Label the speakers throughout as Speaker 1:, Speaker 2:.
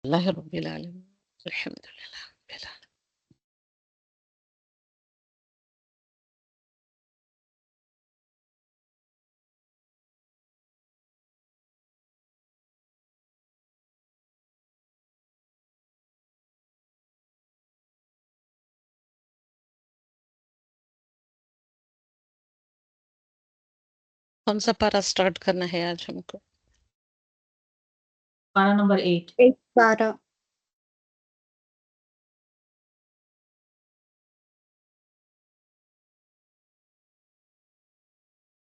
Speaker 1: اللہ رب العالمین الحمد للہ رب العالمین. کون سا پارا اسٹارٹ کرنا ہے آج ہم کو؟
Speaker 2: پارا نمبر 8.
Speaker 3: 12.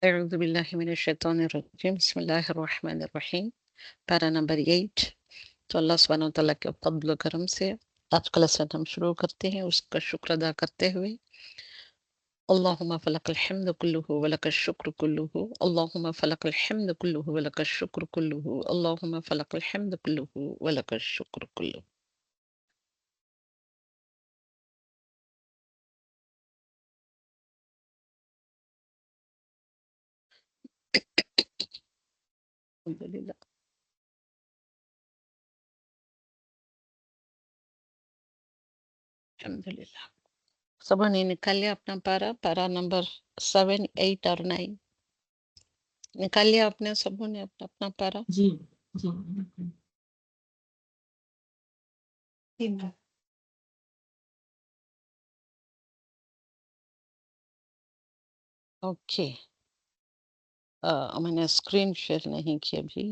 Speaker 1: اعوذ باللہ من الشیطان الرجیم بسم اللہ الرحمن الرحیم. پارا نمبر 8. تو اللہ سبحانہ وتعالیٰ کے فضل و کرم سے آج کا لیسن ہم شروع کرتے ہیں، اس کا شکر ادا کرتے ہوئے. اللہم فلک الحمد کلہ ولک الشکر کلہ، اللہم فلک الحمد کلہ ولک الشکر کلہ، اللہم فلک الحمد کلہ ولک الشکر کلہ. الحمدللہ. الحمدللہ. سب نے نکال لیا اپنا پارا نمبر 7 8 اور 9 نکال لیا آپ نے سب نے اپنا اپنا پارا.
Speaker 2: جی جی.
Speaker 1: اوکے. میں نے اسکرین شیئر نہیں کیا ابھی.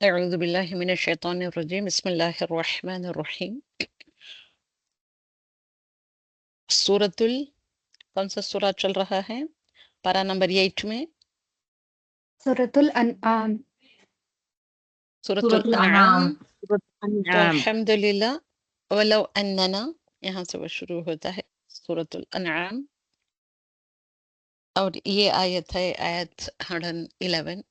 Speaker 1: اعوذ باللہ من الشیطان الرجیم بسم اللہ الرحمن الرحیم. کون سا سورہ چل رہا ہے؟ پارا نمبر 8 میں
Speaker 3: سورة الأنعام.
Speaker 1: سورۃ
Speaker 2: سورۃ
Speaker 1: الانعام.
Speaker 2: الانعام.
Speaker 1: تو الحمدللہ ولو اننا یہاں سے وہ شروع ہوتا ہے سورۃ الانعام، اور یہ آیت ہے آیت 111.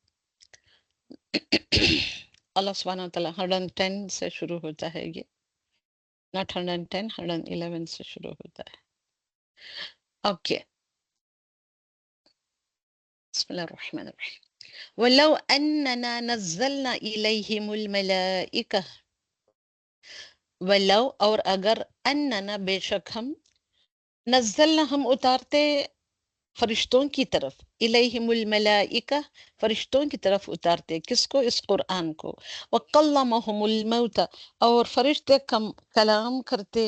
Speaker 1: اللہ سبحانہ وتعالیٰ 110 سے شروع ہوتا ہے، یہ ناٹ 110 111 سے شروع ہوتا ہے. اوکے. بسم اللہ الرحمن الرحیم. وَلَوْ أَنَّنَا نَزَّلْنَا إِلَيْهِمُ الْمَلَائِكَةَ، ولو اور اگر، اننا بے شک ہم، نزلنا ہم اتارتے فرشتوں کی طرف، الیہم الملائکہ فرشتوں کی طرف اتارتے، کس کو؟ اس قرآن کو. وکلمہم الموت اور فرشتے کلام کرتے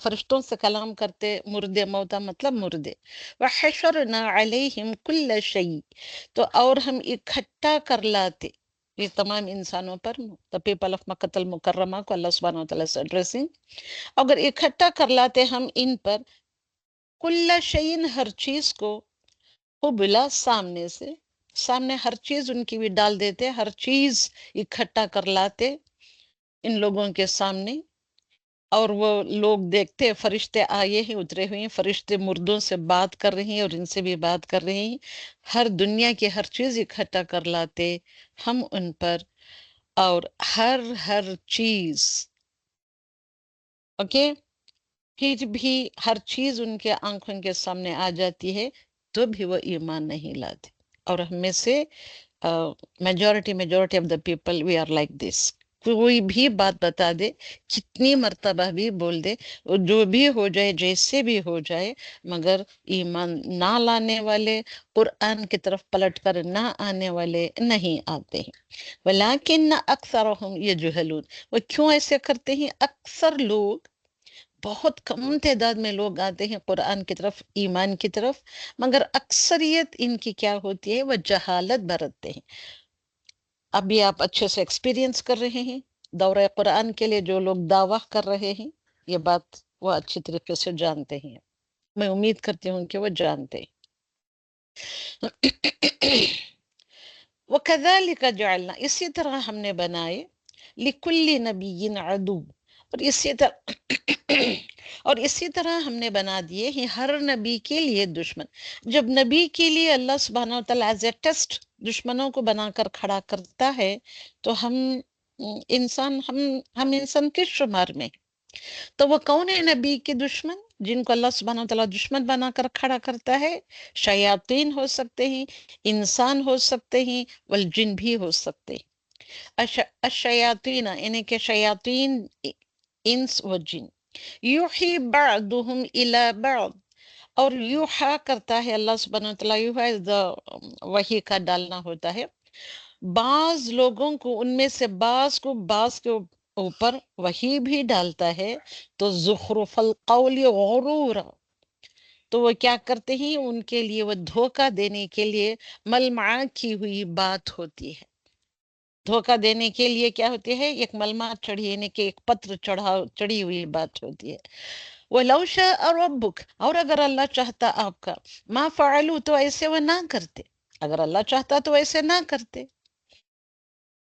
Speaker 1: فرشتوں سے کلام کرتے مردے، موتا مطلب مردے. وحشرنا علیہم کل شیء تو اور ہم اکٹھا کر لاتے یہ تمام انسانوں پر، the people of مکۃ المکرمہ کو اللہ سبحانہ وتعالیٰ سے ایڈریسنگ، اگر اکٹھا کر لاتے ہم ان پر کل شیء ہر چیز کو، قبلا سامنے سے، سامنے ہر چیز ان کی بھی ڈال دیتے، ہر چیز اکٹھا کر لاتے ان لوگوں کے سامنے، اور وہ لوگ دیکھتے فرشتے آئے ہیں اترے ہوئے ہیں، فرشتے مردوں سے بات کر رہے ہیں اور ان سے بھی بات کر رہے ہیں، ہر دنیا کی ہر چیز اکٹھا کر لاتے ہم ان پر، اور ہر چیز، اوکے، پھر بھی ہر چیز ان کے آنکھوں کے سامنے آ جاتی ہے تو بھی وہ ایمان نہیں لاتے. اور ہم میں سے majority of the people we are like this. کوئی بھی بات بتا دے، کتنی مرتبہ بھی بول دے، جو بھی ہو جائے جیسے بھی ہو جائے، مگر ایمان نہ لانے والے، قرآن کی طرف پلٹ کر نہ آنے والے نہیں آتے ہیں. ولیکن اکثرہم یجہلون، وہ کیوں ایسے کرتے ہیں؟ اکثر لوگ، بہت کم تعداد میں لوگ آتے ہیں قرآن کی طرف، ایمان کی طرف، مگر اکثریت ان کی کیا ہوتی ہے؟ وہ جہالت برتتے ہیں. ابھی آپ اچھے سے ایکسپیرینس کر رہے ہیں دورہ قرآن کے لیے، جو لوگ دعویٰ کر رہے ہیں یہ بات وہ اچھی طریقے سے جانتے ہیں، میں امید کرتی ہوں کہ وہ جانتے ہیں. وَكَذَلِكَ جَعَلْنَا اسی طرح ہم نے بنائے، لِكُلِّ نَبِيٍّ عَدُوٍّ اور اسی طرح اور اسی طرح ہم نے بنا دیے ہیں ہر نبی کے لیے دشمن. جب نبی کے لیے اللہ سبحانہ وتعالیٰ ایز اے ٹیسٹ دشمنوں کو بنا کر کھڑا کرتا ہے تو ہم انسان کس شمار میں؟ تو وہ کون ہے نبی کے دشمن جن کو اللہ سبحانہ وتعالیٰ دشمن بنا کر کھڑا کرتا ہے؟ شیاطین ہو سکتے ہیں، انسان ہو سکتے ہیں، والجن بھی ہو سکتے ہیں. الشیاطین یعنی کہ شیاطین انس و جن. یوحی بعضهم الی بعض، اور یوحا کرتا ہے اللہ سبحانہ وتعالیٰ. یوحا وحی کا ڈالنا ہوتا ہے. بعض لوگوں کو، ان میں سے بعض کو بعض کے اوپر وحی بھی ڈالتا ہے. تو زخرف القول غرورا، تو وہ کیا کرتے ہیں؟ ان کے لیے وہ دھوکہ دینے کے لیے ملمع کی ہوئی بات ہوتی ہے. دھوکہ دینے کے لیے کیا ہوتی ہے؟ ایک ملمہ چڑھی، یعنی کہ ایک پتر چڑھی ہوئی بات ہوتی ہے. وَلَوْ شَاءَ رَبُّكَ، اور اگر اللہ چاہتا آپ کا، ما فعلوا، تو ایسے وہ نہ کرتے. اگر اللہ چاہتا تو ایسے نہ کرتے.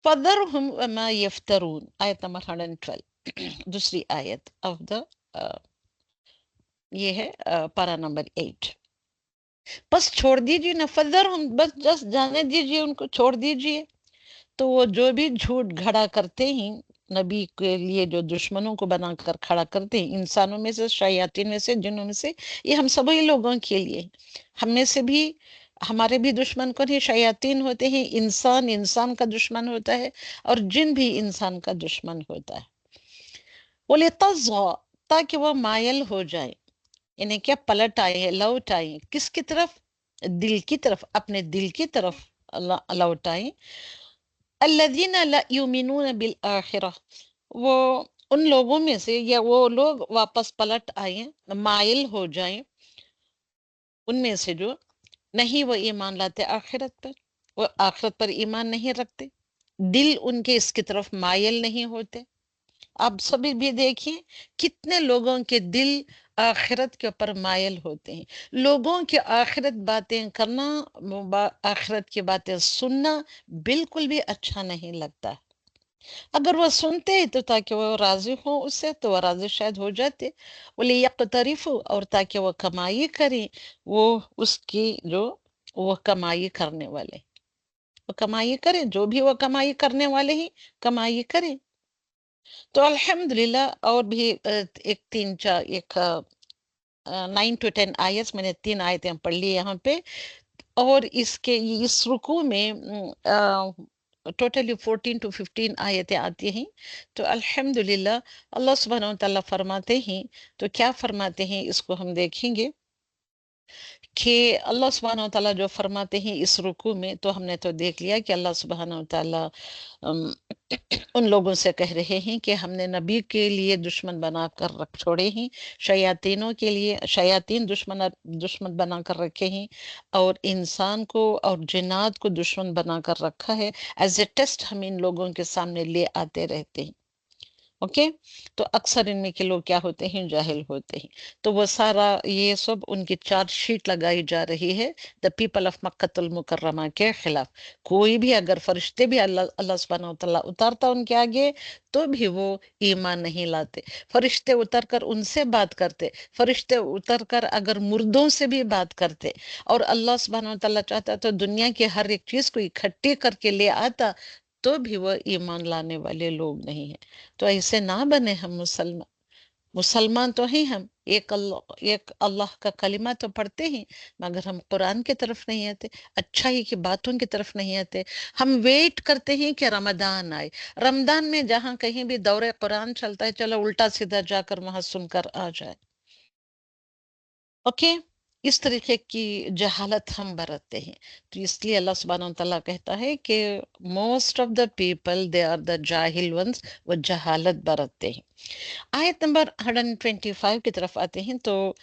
Speaker 1: فَذَرْهُمْ وَمَا يَفْتَرُونَ، آیت نمبر 112، دوسری آیت آف دا یہ ہے پارا نمبر 8. بس چھوڑ دیجیے نا، فَذَرْهُمْ، بس جس جانے دیجیے ان کو، چھوڑ دیجیے. تو وہ جو بھی جھوٹ گھڑا کرتے ہیں نبی کے لیے، جو دشمنوں کو بنا کر کھڑا کرتے ہیں، انسانوں میں سے، شیاطین میں سے، جنوں میں سے، یہ ہم سبھی لوگوں کے لیے. ہم میں سے بھی، ہمارے بھی دشمن کون ہے؟ شیاطین ہوتے ہیں. انسان کا دشمن ہوتا ہے، اور جن بھی انسان کا دشمن ہوتا ہے. وَلِتَصْغَىٰ، تاکہ وہ مائل ہو جائے، یعنی کیا پلٹ آئے، لوٹ آئے. کس کی طرف؟ دل کی طرف، اپنے دل کی طرف لوٹ آئے. الذین لا یؤمنون بالآخرہ، وہ ان لوگوں میں سے، یا وہ لوگ واپس پلٹ آئیں، مائل ہو جائیں ان میں سے جو نہیں وہ ایمان لاتے آخرت پر، وہ آخرت پر ایمان نہیں رکھتے، دل ان کے اس کی طرف مائل نہیں ہوتے. آپ سبھی بھی دیکھیں کتنے لوگوں کے دل آخرت کے اوپر مائل ہوتے ہیں. لوگوں کی آخرت باتیں کرنا، آخرت کی باتیں سننا بالکل بھی اچھا نہیں لگتا. اگر وہ سنتے تو تاکہ وہ راضی ہوں اس سے، تو وہ راضی شاید ہو جاتے. وَلِيَقْتَرِفُوا، اور تاکہ وہ کمائی کریں، وہ اس کی جو وہ کمائی کرنے والے، وہ کمائی کریں، جو بھی وہ کمائی کرنے والے ہیں کمائی کریں. تو الحمدللہ، اور بھی ایک 9 to 10 آیت، میں نے 3 آیتیں پڑھ لی یہاں پہ. اور اس رکوع میں ٹوٹلی 14 to 15 آیتیں آتی ہیں. تو الحمدللہ اللہ سبحانہ وتعالیٰ فرماتے ہیں، تو کیا فرماتے ہیں اس کو ہم دیکھیں گے کہ اللہ سبحانہ وتعالیٰ جو فرماتے ہیں اس رکوع میں، تو ہم نے تو دیکھ لیا کہ اللہ سبحانہ وتعالیٰ ان لوگوں سے کہہ رہے ہیں کہ ہم نے نبی کے لیے دشمن بنا کر رکھ چھوڑے ہیں، شیاطینوں کے لیے شیاطین دشمن بنا کر رکھے ہیں، اور انسان کو اور جنات کو دشمن بنا کر رکھا ہے. ایز اے ٹیسٹ ہم ان لوگوں کے سامنے لے آتے رہتے ہیں. اوکے، تو اکثر ان میں کے لوگ کیا ہوتے ہیں؟ جاہل ہوتے ہیں. تو وہ سارا یہ سب ان کی چارج شیٹ لگائی جا رہی ہے دا پیپل آف مکہ المکرمہ کے خلاف. کوئی بھی اگر فرشتے بھی اللہ سبحانہ وتعالیٰ اتارتا ان کے آگے تو بھی وہ ایمان نہیں لاتے. فرشتے اتر کر ان سے بات کرتے، فرشتے اتر کر اگر مردوں سے بھی بات کرتے، اور اللہ سبحانہ وتعالیٰ چاہتا تو دنیا کی ہر ایک چیز کو اکٹھی کر کے لے آتا، تو بھی وہ ایمان لانے والے لوگ نہیں ہیں. تو ایسے نہ بنے ہم مسلمان تو ہیں ہم، ایک اللہ کا کلمہ تو پڑھتے ہیں، مگر ہم قرآن کی طرف نہیں آتے، اچھائی کی باتوں کی طرف نہیں آتے. ہم ویٹ کرتے ہیں کہ رمضان آئے. رمضان میں جہاں کہیں بھی دور قرآن چلتا ہے، چلو الٹا سیدھا جا کر وہاں سن کر آ جائے. اوکے، اس طریقے کی جہالت ہم برتتے ہیں. تو اس لیے اللہ سبحانہ وتعالیٰ کہتا ہے کہ most of the people they are the جاہل ونس، وہ جہالت برتتے ہیں. آیت نمبر 125 کی طرف آتے ہیں. تو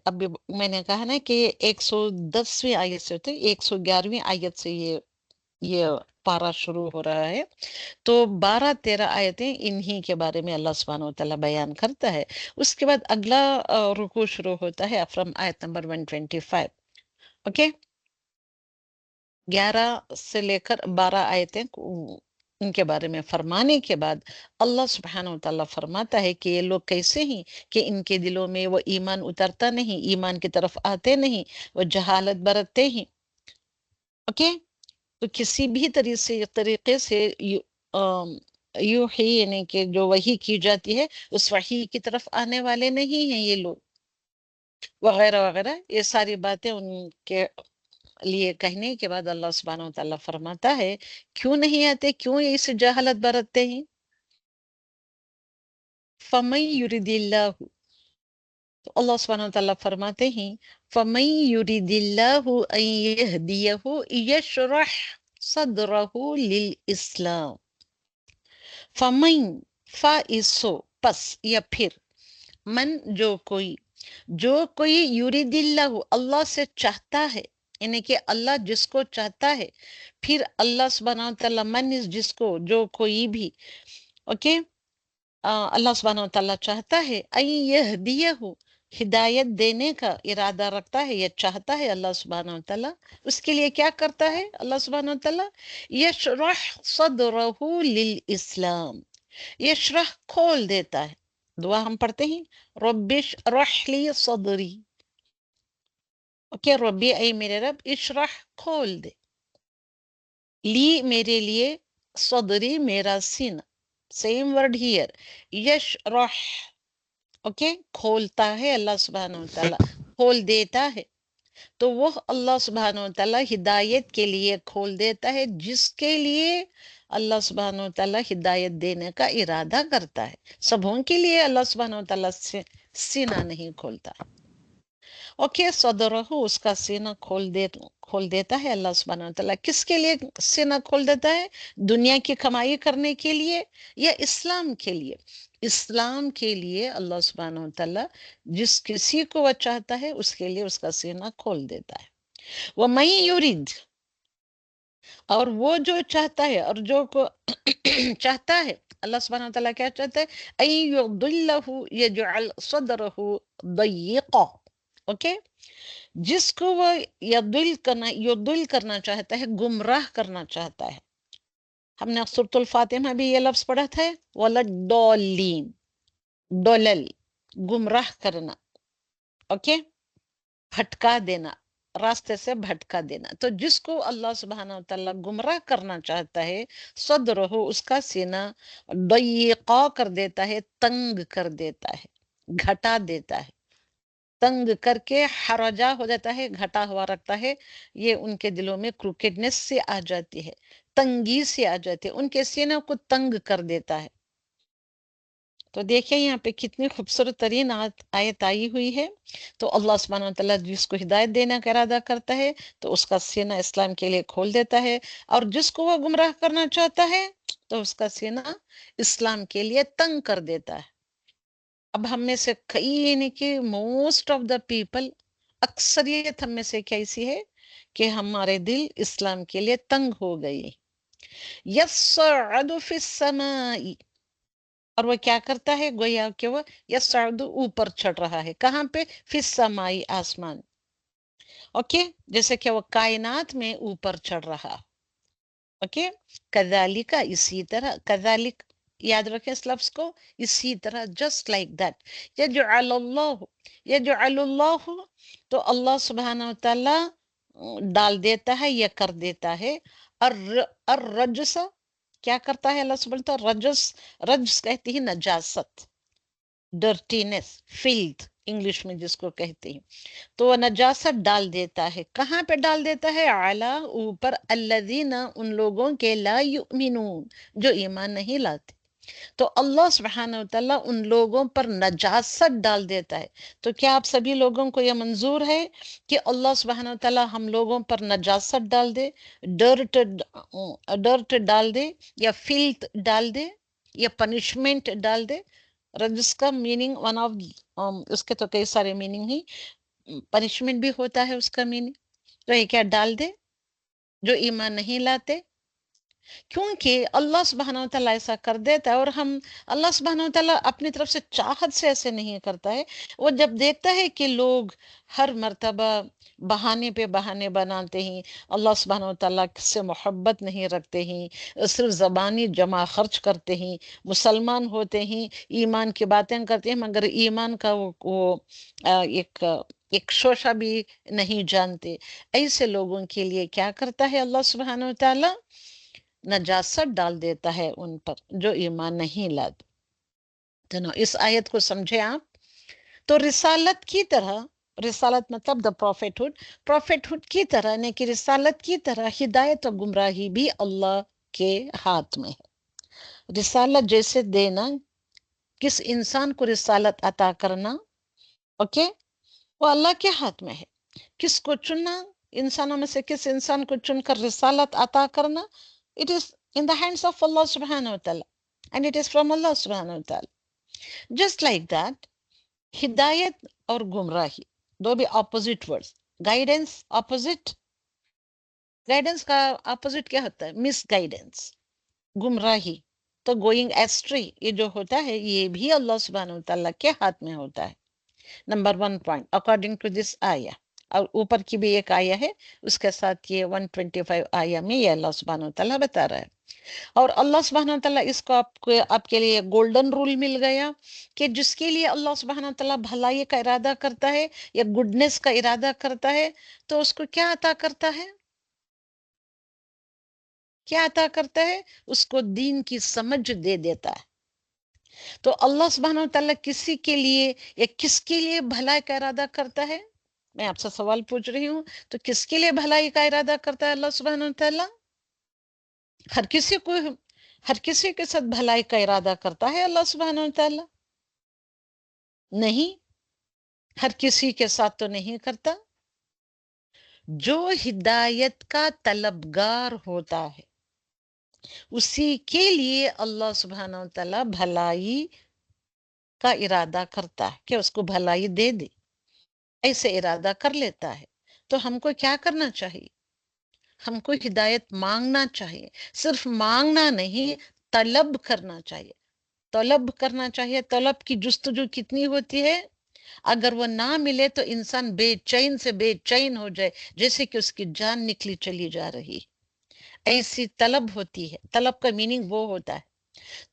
Speaker 1: ابھی میں نے کہا نا کہ 110ویں آیت سے ہوتے، 111ویں آیت سے یہ پارہ شروع ہو رہا ہے. تو 12-13 آیتیں انہی کے بارے میں اللہ سبحانہ وتعالیٰ بیان کرتا ہے. اس کے بعد اگلا رکوع شروع ہوتا ہے فرام آیت نمبر 125. اوکے، 11 سے لے کر 12 آیتیں ان کے بارے میں فرمانے کے بعد اللہ سبحانہ و تعالیٰ فرماتا ہے کہ یہ لوگ کیسے ہیں کہ ان کے دلوں میں وہ ایمان اترتا نہیں، ایمان کی طرف آتے نہیں، وہ جہالت برتتے ہیں. اوکے، تو کسی بھی طریقے سے یوحی یعنی کہ جو وحی کی جاتی ہے اس وحی کی طرف آنے والے نہیں ہیں یہ لوگ، وغیرہ وغیرہ. یہ ساری باتیں ان کے لیے کہنے کے بعد اللہ سبحانہ و تعالیٰ فرماتا ہے کیوں نہیں آتے، کیوں اس جہالت برتتے ہیں. فَمَن يُرِدِ اللَّهُ، تو اللہ سبحانہ و تعالیٰ فرماتے ہیں فَمَن يُرِدِ اللَّهُ أَن يَهْدِيَهُ يَشْرَحْ صَدْرَهُ لِلْإِسْلَامِ. فَمَن، فَإِسو، پس یا پھر، من جو کوئی یرید اللہ، اللہ سے چاہتا ہے، یعنی کہ اللہ جس کو چاہتا ہے، پھر اللہ سبحانہ و تعالیٰ من جس کو، جو کوئی بھی، اوکے، اللہ سبحانہ و تعالیٰ چاہتا ہے ان یہدیہ، ہدایت دینے کا ارادہ رکھتا ہے یا چاہتا ہے اللہ سبحانہ و تعالیٰ، اس کے لیے کیا کرتا ہے اللہ سبحانہ و تعالیٰ؟ یشرح صدرہ للاسلام، یشرح کھول دیتا ہے. دعا ہم پڑھتے ہیں ربش رح لی صدری، اوکے، ربی اے میرے رب، اشرح کھول دے، لی میرے لیے، صدری میرا سینہ، سیم ورڈ ہیئر، یشرح، اوکے، کھولتا ہے اللہ سبحانہ و تعالیٰ، کھول دیتا ہے. تو وہ اللہ سبحانہ و تعالیٰ ہدایت کے لیے کھول دیتا ہے جس کے لیے اللہ سبحانہ و تعالیٰ ہدایت دینے کا ارادہ کرتا ہے. سبوں کے لیے اللہ سبحانہ و تعالیٰ سینہ نہیں کھولتا. اوکے، صدرہ، اس کا سینہ کھول دیتا ہے اللہ سبحانہ و تعالیٰ. کس کے لیے سینہ کھول دیتا ہے؟ دنیا کی کمائی کرنے کے لیے یا اسلام کے لیے؟ اسلام کے لیے اللہ سبحانہ و تعالیٰ جس کسی کو وہ چاہتا ہے اس کے لیے اس کا سینہ کھول دیتا ہے. وَمَن يُرِدْ، اور وہ جو چاہتا ہے، اور جو کو چاہتا ہے، اللہ سبحانہ و تعالیٰ کیا چاہتا ہے؟ أَن يُضِلَّهُ يَجْعَلْ صَدْرَهُ ضَيِّقًا. اوکے، جس کو وہ یضل کرنا چاہتا ہے، گمراہ کرنا چاہتا ہے. ہم نے سورۃ الفاتحہ میں بھی یہ لفظ پڑھا تھا، وَلَضَّالِّينَ، ڈولل، گمراہ کرنا، اوکے، بھٹکا دینا، راستے سے بھٹکا دینا. تو جس کو اللہ سبحانہ و تعالیٰ گمراہ کرنا چاہتا ہے، صدرہ، اس کا سینہ، ضیقا کر دیتا ہے، تنگ کر دیتا ہے، گھٹا دیتا ہے، تنگ کر کے حرجہ ہو جاتا ہے، گھٹا ہوا رکھتا ہے. یہ ان کے دلوں میں کروکیڈنس سے آ جاتی ہے، تنگی سے آ جاتی ہے، ان کے سینوں کو تنگ کر دیتا ہے. تو دیکھیں یہاں پہ کتنی خوبصورت ترین آیت آئی ہوئی ہے. تو اللہ سبحانہ و تعالیٰ جس کو ہدایت دینے کا ارادہ کرتا ہے تو اس کا سینہ اسلام کے لیے کھول دیتا ہے، اور جس کو وہ گمراہ کرنا چاہتا ہے تو اس کا سینہ اسلام کے لیے تنگ کر دیتا ہے. اب ہم میں سے کئی، یعنی کہ موسٹ آف دا پیپل، اکثریت ہم میں سے کیسی ہے کہ ہمارے دل اسلام کے لیے تنگ ہو گئی. یصعد فی السماء، اور وہ کیا کرتا ہے؟ گویا کہ وہ یصعد، اوپر چڑھ رہا ہے. کہاں پہ؟ فی السماء، آسمان. اوکے، جیسے کہ وہ کائنات میں اوپر چڑھ رہا. اوکے، کذالک، اسی طرح، کذالک یاد رکھیں اس لفظ کو، اسی طرح، جسٹ لائک دیٹ. یجعل اللہ، تو اللہ سبحانہ و تعالیٰ ڈال دیتا ہے یا کر دیتا ہے، الرجس، کیا کرتا ہے اللہ سبحانہ و تعالیٰ؟ رجس کہتی ہے نجاست، ڈرٹینس، فلتھ انگلش میں جس کو کہتے ہیں. تو وہ نجاست ڈال دیتا ہے. کہاں پہ ڈال دیتا ہے؟ اعلیٰ، اوپر، الذین، ان لوگوں کے، لا یؤمنون، جو ایمان نہیں لاتے. تو اللہ سبحانہ و تعالیٰ ان لوگوں پر نجاست ڈال دیتا ہے. تو کیا آپ سبھی لوگوں کو یہ منظور ہے کہ اللہ سبحانہ و تعالیٰ ہم لوگوں پر نجاست ڈال دے، ڈرٹ ڈال دے، یا فلتھ ڈال دے، یا پنشمنٹ ڈال دے؟ رجس کا میننگ ون آف، اس کے تو کئی سارے میننگ ہی، پنشمنٹ بھی ہوتا ہے اس کا میننگ. تو یہ کیا ڈال دے؟ جو ایمان نہیں لاتے کیونکہ اللہ سبحانہ وتعالیٰ ایسا کر دیتا ہے، اور ہم اللہ سبحانہ وتعالیٰ اپنی طرف سے چاہت سے ایسے نہیں کرتا ہے. وہ جب دیکھتا ہے کہ لوگ ہر مرتبہ بہانے پہ بہانے بناتے ہیں، اللہ سبحانہ وتعالیٰ سے محبت نہیں رکھتے ہیں، صرف زبانی جمع خرچ کرتے ہیں، مسلمان ہوتے ہیں، ایمان کی باتیں کرتے ہیں، مگر ایمان کا وہ ایک شوشہ بھی نہیں جانتے، ایسے لوگوں کے لیے کیا کرتا ہے اللہ سبحانہ وتعالیٰ؟ نجاست ڈال دیتا ہے ان پر جو ایمان نہیں لاتے. تو اس آیت کو سمجھے آپ. تو رسالت کی طرح، رسالت مطلب دا پروفیٹ ہوڈ کی طرح، نہیں کہ رسالت کی طرح ہدایت و گمراہی بھی اللہ کے ہاتھ میں ہے. رسالت جیسے دینا، کس انسان کو رسالت عطا کرنا، اوکے، وہ اللہ کے ہاتھ میں ہے. کس کو چننا، انسانوں میں سے کس انسان کو چن کر رسالت عطا کرنا، it is in the hands of Allah subhanahu wa ta'ala, and it is from Allah subhanahu wa ta'ala. Just like that, ہدایت اور گمراہی دو بھی opposite words. Guidance opposite, guidance کا اپوزٹ کیا ہوتا ہے؟ مس گائیڈنس. گمراہی تو گوئنگ ایسٹری، یہ جو ہوتا ہے یہ بھی اللہ سبحانہ و تعالیٰ کے ہاتھ میں ہوتا ہے. Number 1 point according to this آیا، اور اوپر کی بھی ایک آیا ہے اس کے ساتھ یہ 125 آیا میں یہ اللہ سبحانہ و تعالیٰ بتا رہا ہے. اور اللہ سبحانہ و تعالیٰ اس کو آپ کے لیے گولڈن رول مل گیا کہ جس کے لیے اللہ سبحانہ و تعالیٰ بھلائی کا ارادہ کرتا ہے یا گڈنس کا ارادہ کرتا ہے تو اس کو کیا عطا کرتا ہے؟ کیا عطا کرتا ہے؟ اس کو دین کی سمجھ دے دیتا ہے. تو اللہ سبحانہ و تعالیٰ کسی کے لیے یا کس کے لیے بھلائی کا ارادہ کرتا ہے؟ میں آپ سے سوال پوچھ رہی ہوں، تو کس کے لیے بھلائی کا ارادہ کرتا ہے اللہ سبحانہ و تعالیٰ؟ ہر کسی کے ساتھ بھلائی کا ارادہ کرتا ہے اللہ سبحانہ و تعالیٰ؟ نہیں، ہر کسی کے ساتھ تو نہیں کرتا. جو ہدایت کا طلبگار ہوتا ہے اسی کے لیے اللہ سبحانہ و تعالیٰ بھلائی کا ارادہ کرتا ہے کہ اس کو بھلائی دے دے، ایسے ارادہ کر لیتا ہے. تو ہم کو کیا کرنا چاہیے؟ ہم کو ہدایت مانگنا چاہیے. صرف مانگنا نہیں، طلب کرنا چاہیے. طلب کرنا چاہیے. طلب کی جستجو کتنی ہوتی ہے؟ اگر وہ نہ ملے تو انسان بے چین سے بے چین ہو جائے، جیسے کہ اس کی جان نکلی چلی جا رہی. ایسی طلب ہوتی ہے. طلب کا میننگ وہ ہوتا ہے.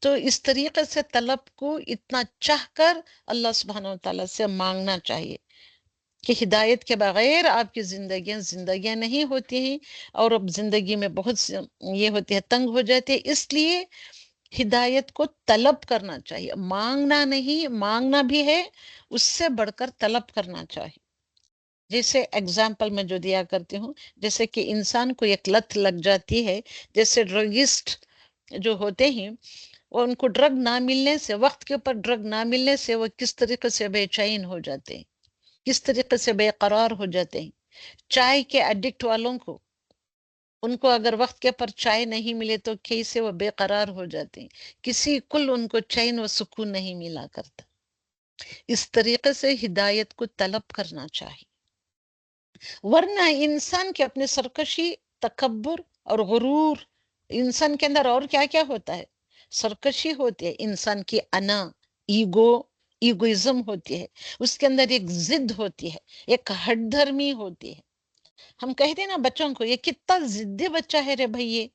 Speaker 1: تو اس طریقے سے طلب کو اتنا چاہ کر اللہ سبحانہ و تعالیٰ سے مانگنا چاہیے کہ ہدایت کے بغیر آپ کی زندگیاں نہیں ہوتی ہیں، اور اب زندگی میں بہت یہ ہوتی ہے، تنگ ہو جاتے ہیں. اس لیے ہدایت کو طلب کرنا چاہیے، مانگنا نہیں. مانگنا بھی ہے، اس سے بڑھ کر طلب کرنا چاہیے. جیسے اگزامپل میں جو دیا کرتی ہوں، جیسے کہ انسان کو ایک لت لگ جاتی ہے، جیسے ڈرگسٹ جو ہوتے ہیں، اور ان کو ڈرگ نہ ملنے سے، وقت کے اوپر ڈرگ نہ ملنے سے وہ کس طریقے سے بے چین ہو جاتے ہیں، کس طریقے سے بے قرار ہو جاتے ہیں. چائے کے ایڈکٹ والوں کو، ان کو اگر وقت کے پر چائے نہیں ملے تو کیسے وہ بے قرار ہو جاتے ہیں، کسی کل ان کو چین و سکون نہیں ملا کرتا. اس طریقے سے ہدایت کو طلب کرنا چاہیے. ورنہ انسان کے اپنے سرکشی، تکبر اور غرور، انسان کے اندر اور کیا کیا ہوتا ہے؟ سرکشی ہوتی ہے، انسان کی انا، ایگوئزم ہوتی ہے، اس کے اندر ایک ضد ہوتی ہے، ایک ہٹ دھرمی ہوتی ہے. ہم کہتے ہیں نا بچوں کو، یہ کتنا ضدی بچہ ہے رے بھائی، یہ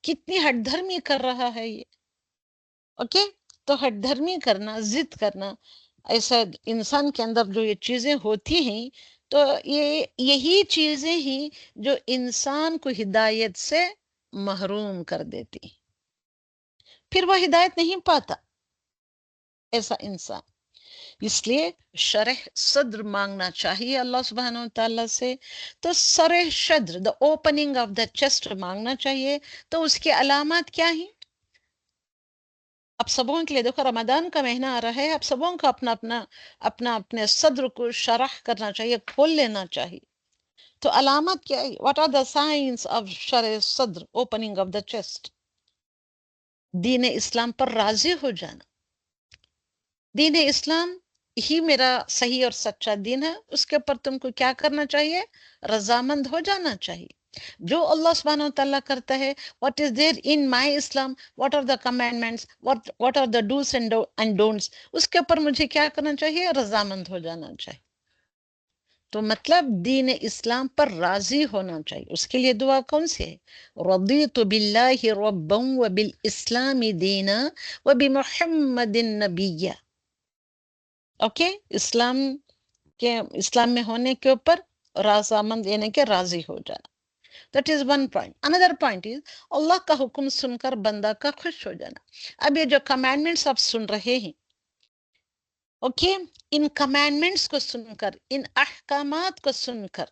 Speaker 1: کتنی ہٹ دھرمی کر رہا ہے یہ. اوکے، تو ہٹ دھرمی کرنا، ضد کرنا، ایسا انسان کے اندر جو یہ چیزیں ہوتی ہیں، تو یہی چیزیں ہی جو انسان کو ہدایت سے محروم کر دیتی، پھر وہ ہدایت نہیں پاتا ایسا انسان. اس لیے شرح صدر مانگنا چاہیے اللہ سبحانہ و تعالیٰ سے. تو شرح صدر، the opening of the chest مانگنا چاہیے. تو اس کی علامات کیا ہیں؟ اب سبوں کے لیے دیکھو، رمضان کا مہینہ آ رہا ہے، اب سبوں کو اپنے صدر کو شرح کرنا چاہیے، کھول لینا چاہیے. تو علامات کیا ہے؟ What are the science of شرح صدر، اوپننگ آف دا چیسٹ؟ دین اسلام پر راضی ہو جانا. دین اسلام ہی میرا صحیح اور سچا دین ہے، اس کے اوپر تم کو کیا کرنا چاہیے؟ رضامند ہو جانا چاہیے. جو اللہ سبحانہ تعالیٰ کرتا ہے، what is there in my Islam, what are the commandments, what are the do's and don'ts، اس کے اوپر مجھے کیا کرنا چاہیے؟ رضامند ہو جانا چاہیے۔ تو مطلب دین اسلام پر راضی ہونا چاہیے۔ اس کے لیے دعا کون سی ہے؟ رضیت باللہ ربا وبالاسلام دینا وبمحمد نبیا۔ اوکے، اسلام میں ہونے کے اوپر رضامند یعنی کہ راضی ہو جانا۔ That is one point. Another point is اللہ کا حکم سن کر بندہ کا خوش ہو جانا۔ اب یہ جو کمانڈمنٹس آپ سن رہے ہیں، اوکے، ان کمانڈمنٹس کو سن کر، ان احکامات کو سن کر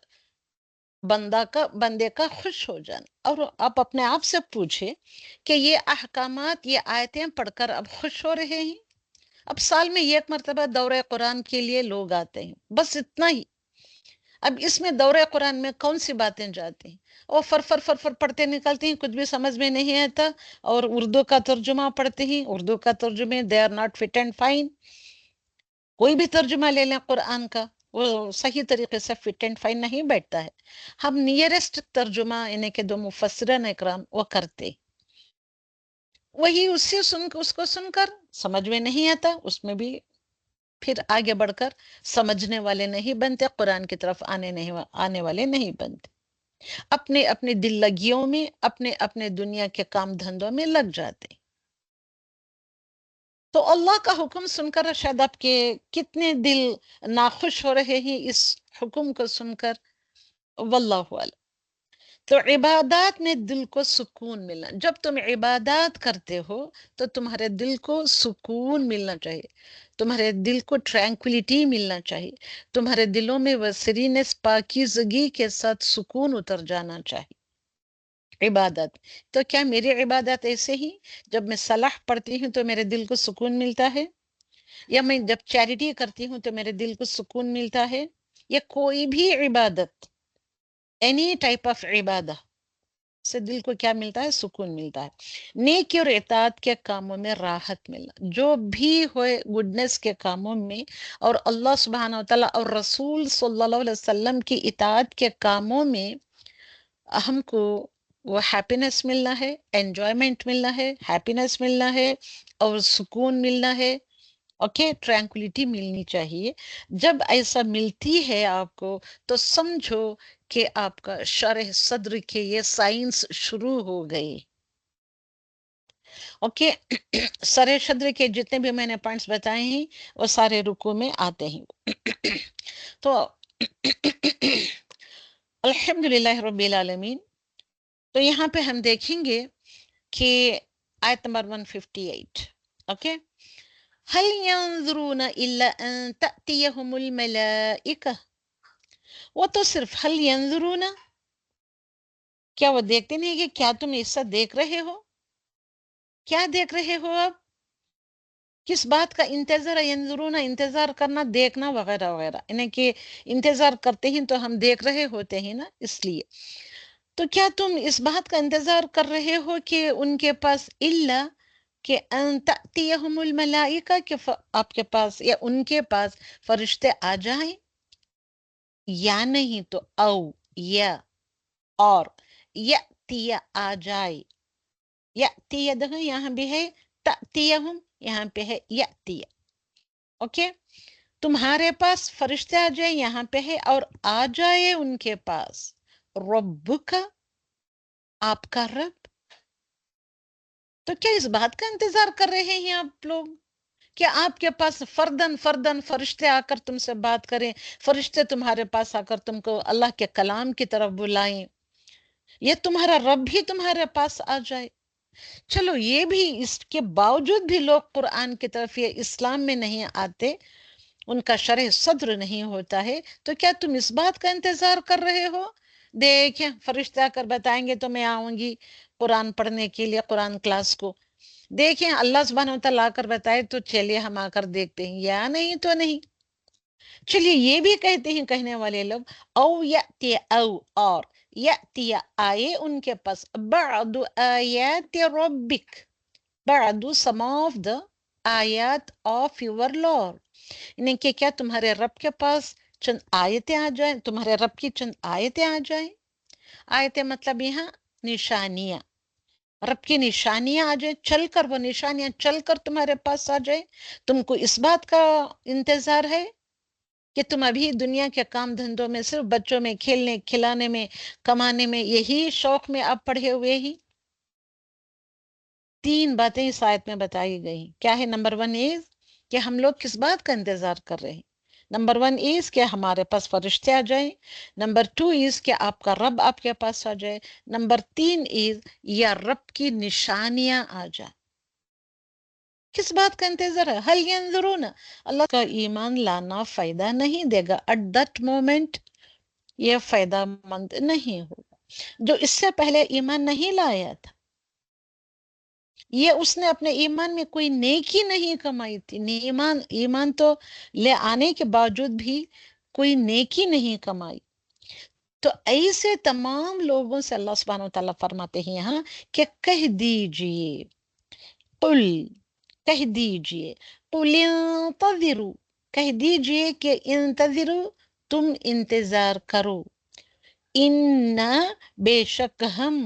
Speaker 1: بندے کا خوش ہو جانا۔ اور آپ اپنے آپ سے پوچھے کہ یہ احکامات، یہ آیتیں پڑھ کر اب خوش ہو رہے ہیں؟ اب سال میں ایک مرتبہ دورہ قرآن کے لیے لوگ آتے ہیں، بس اتنا ہی۔ اب اس میں دورہ قرآن میں کون سی باتیں جاتی ہیں؟ وہ فر پڑھتے نکلتے ہیں، کچھ بھی سمجھ میں نہیں آتا، اور اردو کا ترجمہ پڑھتے ہیں، اردو کا ترجمے they are not fit and fine. کوئی بھی ترجمہ لے لیں قرآن کا، وہ صحیح طریقے سے فٹ اینڈ فائن نہیں بیٹھتا ہے۔ ہم نیئرسٹ ترجمہ یعنی کہ دو مفسرین اکرام وہ کرتے، وہی اس کو سن کر سمجھ میں نہیں آتا، اس میں بھی پھر آگے بڑھ کر سمجھنے والے نہیں بنتے، قرآن کی طرف آنے والے نہیں بنتے، اپنے اپنے دل لگیوں میں، اپنے اپنے دنیا کے کام دھندوں میں لگ جاتے۔ تو اللہ کا حکم سن کر شاید آپ کے کتنے دل ناخوش ہو رہے ہیں اس حکم کو سن کر، واللہ اعلم۔ تو عبادات میں دل کو سکون ملنا، جب تم عبادات کرتے ہو تو تمہارے دل کو سکون ملنا چاہیے، تمہارے دل کو ٹرینکولیٹی ملنا چاہیے، تمہارے دلوں میں وسرینس، پاکیزگی کے ساتھ سکون اتر جانا چاہیے عبادت۔ تو کیا میری عبادت ایسے ہی جب میں صلاح پڑھتی ہوں تو میرے دل کو سکون ملتا ہے، یا میں جب چیریٹی کرتی ہوں تو میرے دل کو سکون ملتا ہے، یا کوئی بھی عبادت، اینی ٹائپ آف عبادت سے دل کو کیا ملتا ہے؟ سکون ملتا ہے۔ نیکی اور اطاعت کے کاموں میں راحت ملنا، جو بھی ہوئے گڈنس کے کاموں میں اور اللہ سبحانہ وتعالیٰ اور رسول صلی اللہ علیہ وسلم کی اطاعت کے کاموں میں ہم کو وہ ہیپینس ملنا ہے، انجوائمنٹ ملنا ہے، ہیپینس ملنا ہے اور سکون ملنا ہے، اوکے، ٹرینکولیٹی ملنی چاہیے۔ جب ایسا ملتی ہے آپ کو تو سمجھو کہ آپ کا شرح صدر کے یہ سائنس شروع ہو گئی، اوکے۔ شرح صدر کے جتنے بھی میں نے پوائنٹس بتائے ہیں وہ سارے رکوع میں آتے ہیں۔ تو الحمدللہ رب العالمین۔ تو یہاں پہ ہم دیکھیں گے کہ آیت نمبر 158، اوکے، هل ينظرون الا ان تأتيهم الملائکہ، وہ تو صرف هل ينظرون، کیا وہ دیکھتے نہیں کہ کیا تم ایسا دیکھ رہے ہو؟ کیا دیکھ رہے ہو؟ اب کس بات کا انتظار ہے؟ ینظرون، انتظار کرنا، دیکھنا وغیرہ وغیرہ، یعنی کہ انتظار کرتے ہیں تو ہم دیکھ رہے ہوتے ہیں نا، اس لیے۔ تو کیا تم اس بات کا انتظار کر رہے ہو کہ ان کے پاس الا کہ ان تأتیہم الملائکہ، کہ آپ کے پاس یا ان کے پاس فرشتے آ جائیں، یا نہیں تو او، یا اور، یأتی آ جائے، یأتی دیکھو یہاں بھی ہے تأتیہم، یہاں پہ ہے یأتی، اوکے، تمہارے پاس فرشتے آ جائے، یہاں پہ ہے، اور آ جائے ان کے پاس ربک، آپ کا رب۔ تو کیا اس بات کا انتظار کر رہے ہیں آپ لوگ کہ آپ کے پاس فردن فردن فرشتے آ کر تم سے بات کریں، فرشتے تمہارے پاس آ کر تم کو اللہ کے کلام کی طرف بلائیں، یہ تمہارا رب بھی تمہارے پاس آ جائے؟ چلو یہ بھی، اس کے باوجود بھی لوگ قرآن کی طرف یا اسلام میں نہیں آتے، ان کا شرح صدر نہیں ہوتا ہے، تو کیا تم اس بات کا انتظار کر رہے ہو؟ دیکھیں فرشتے آ کر بتائیں گے تو میں آؤں گی قرآن پڑھنے کے لیے، قرآن کلاس کو، دیکھیں اللہ سبحانہ وتعالیٰ آ کر بتائے تو چلیے ہم آ کر دیکھتے ہیں، یا نہیں تو نہیں۔ چلیے یہ بھی کہتے ہیں کہنے والے لوگ، او یأتی، او اور، یأتی آئے ان کے پاس، بعض آیات ربک، بعض some of the آیات of your Lord، یعنی کہ کیا تمہارے رب کے پاس چند آیتیں آ جائیں، تمہارے رب کی چند آیتیں آ جائیں، آیتیں مطلب یہاں نشانیاں، رب کی نشانیاں آ جائیں، چل کر وہ نشانیاں چل کر تمہارے پاس آ جائیں. تم کو اس بات کا انتظار ہے کہ تم ابھی دنیا کے کام دھندوں میں صرف بچوں میں کھیلنے کھلانے میں کمانے میں یہی شوق میں اب پڑھے ہوئے ہی. 3 باتیں اس آیت میں بتائی گئی. کیا ہے؟ نمبر 1 از کہ ہم لوگ کس بات کا انتظار کر رہے ہیں. نمبر 1 از کہ ہمارے پاس فرشتے آ جائیں. نمبر 2 از کہ آپ کا رب آپ کے پاس آ جائے. نمبر 3 از یا رب کی نشانیاں آ جائیں. کس بات کا انتظار ہے؟ حل ینظرون، اللہ کا ایمان لانا فائدہ نہیں دے گا. ایٹ دیٹ مومنٹ یہ فائدہ مند نہیں ہوگا. جو اس سے پہلے ایمان نہیں لایا تھا، یہ اس نے اپنے ایمان میں کوئی نیکی نہیں کمائی تھی. ایمان تو لے آنے کے باوجود بھی کوئی نیکی نہیں کمائی. تو ایسے تمام لوگوں سے اللہ سبحانہ وتعالیٰ فرماتے ہیں یہاں کہ کہہ دیجئے، قل کہہ دیجئے، قل انتظروا کہہ دیجئے کہ انتظروا تم انتظار کرو، انا بے شک ہم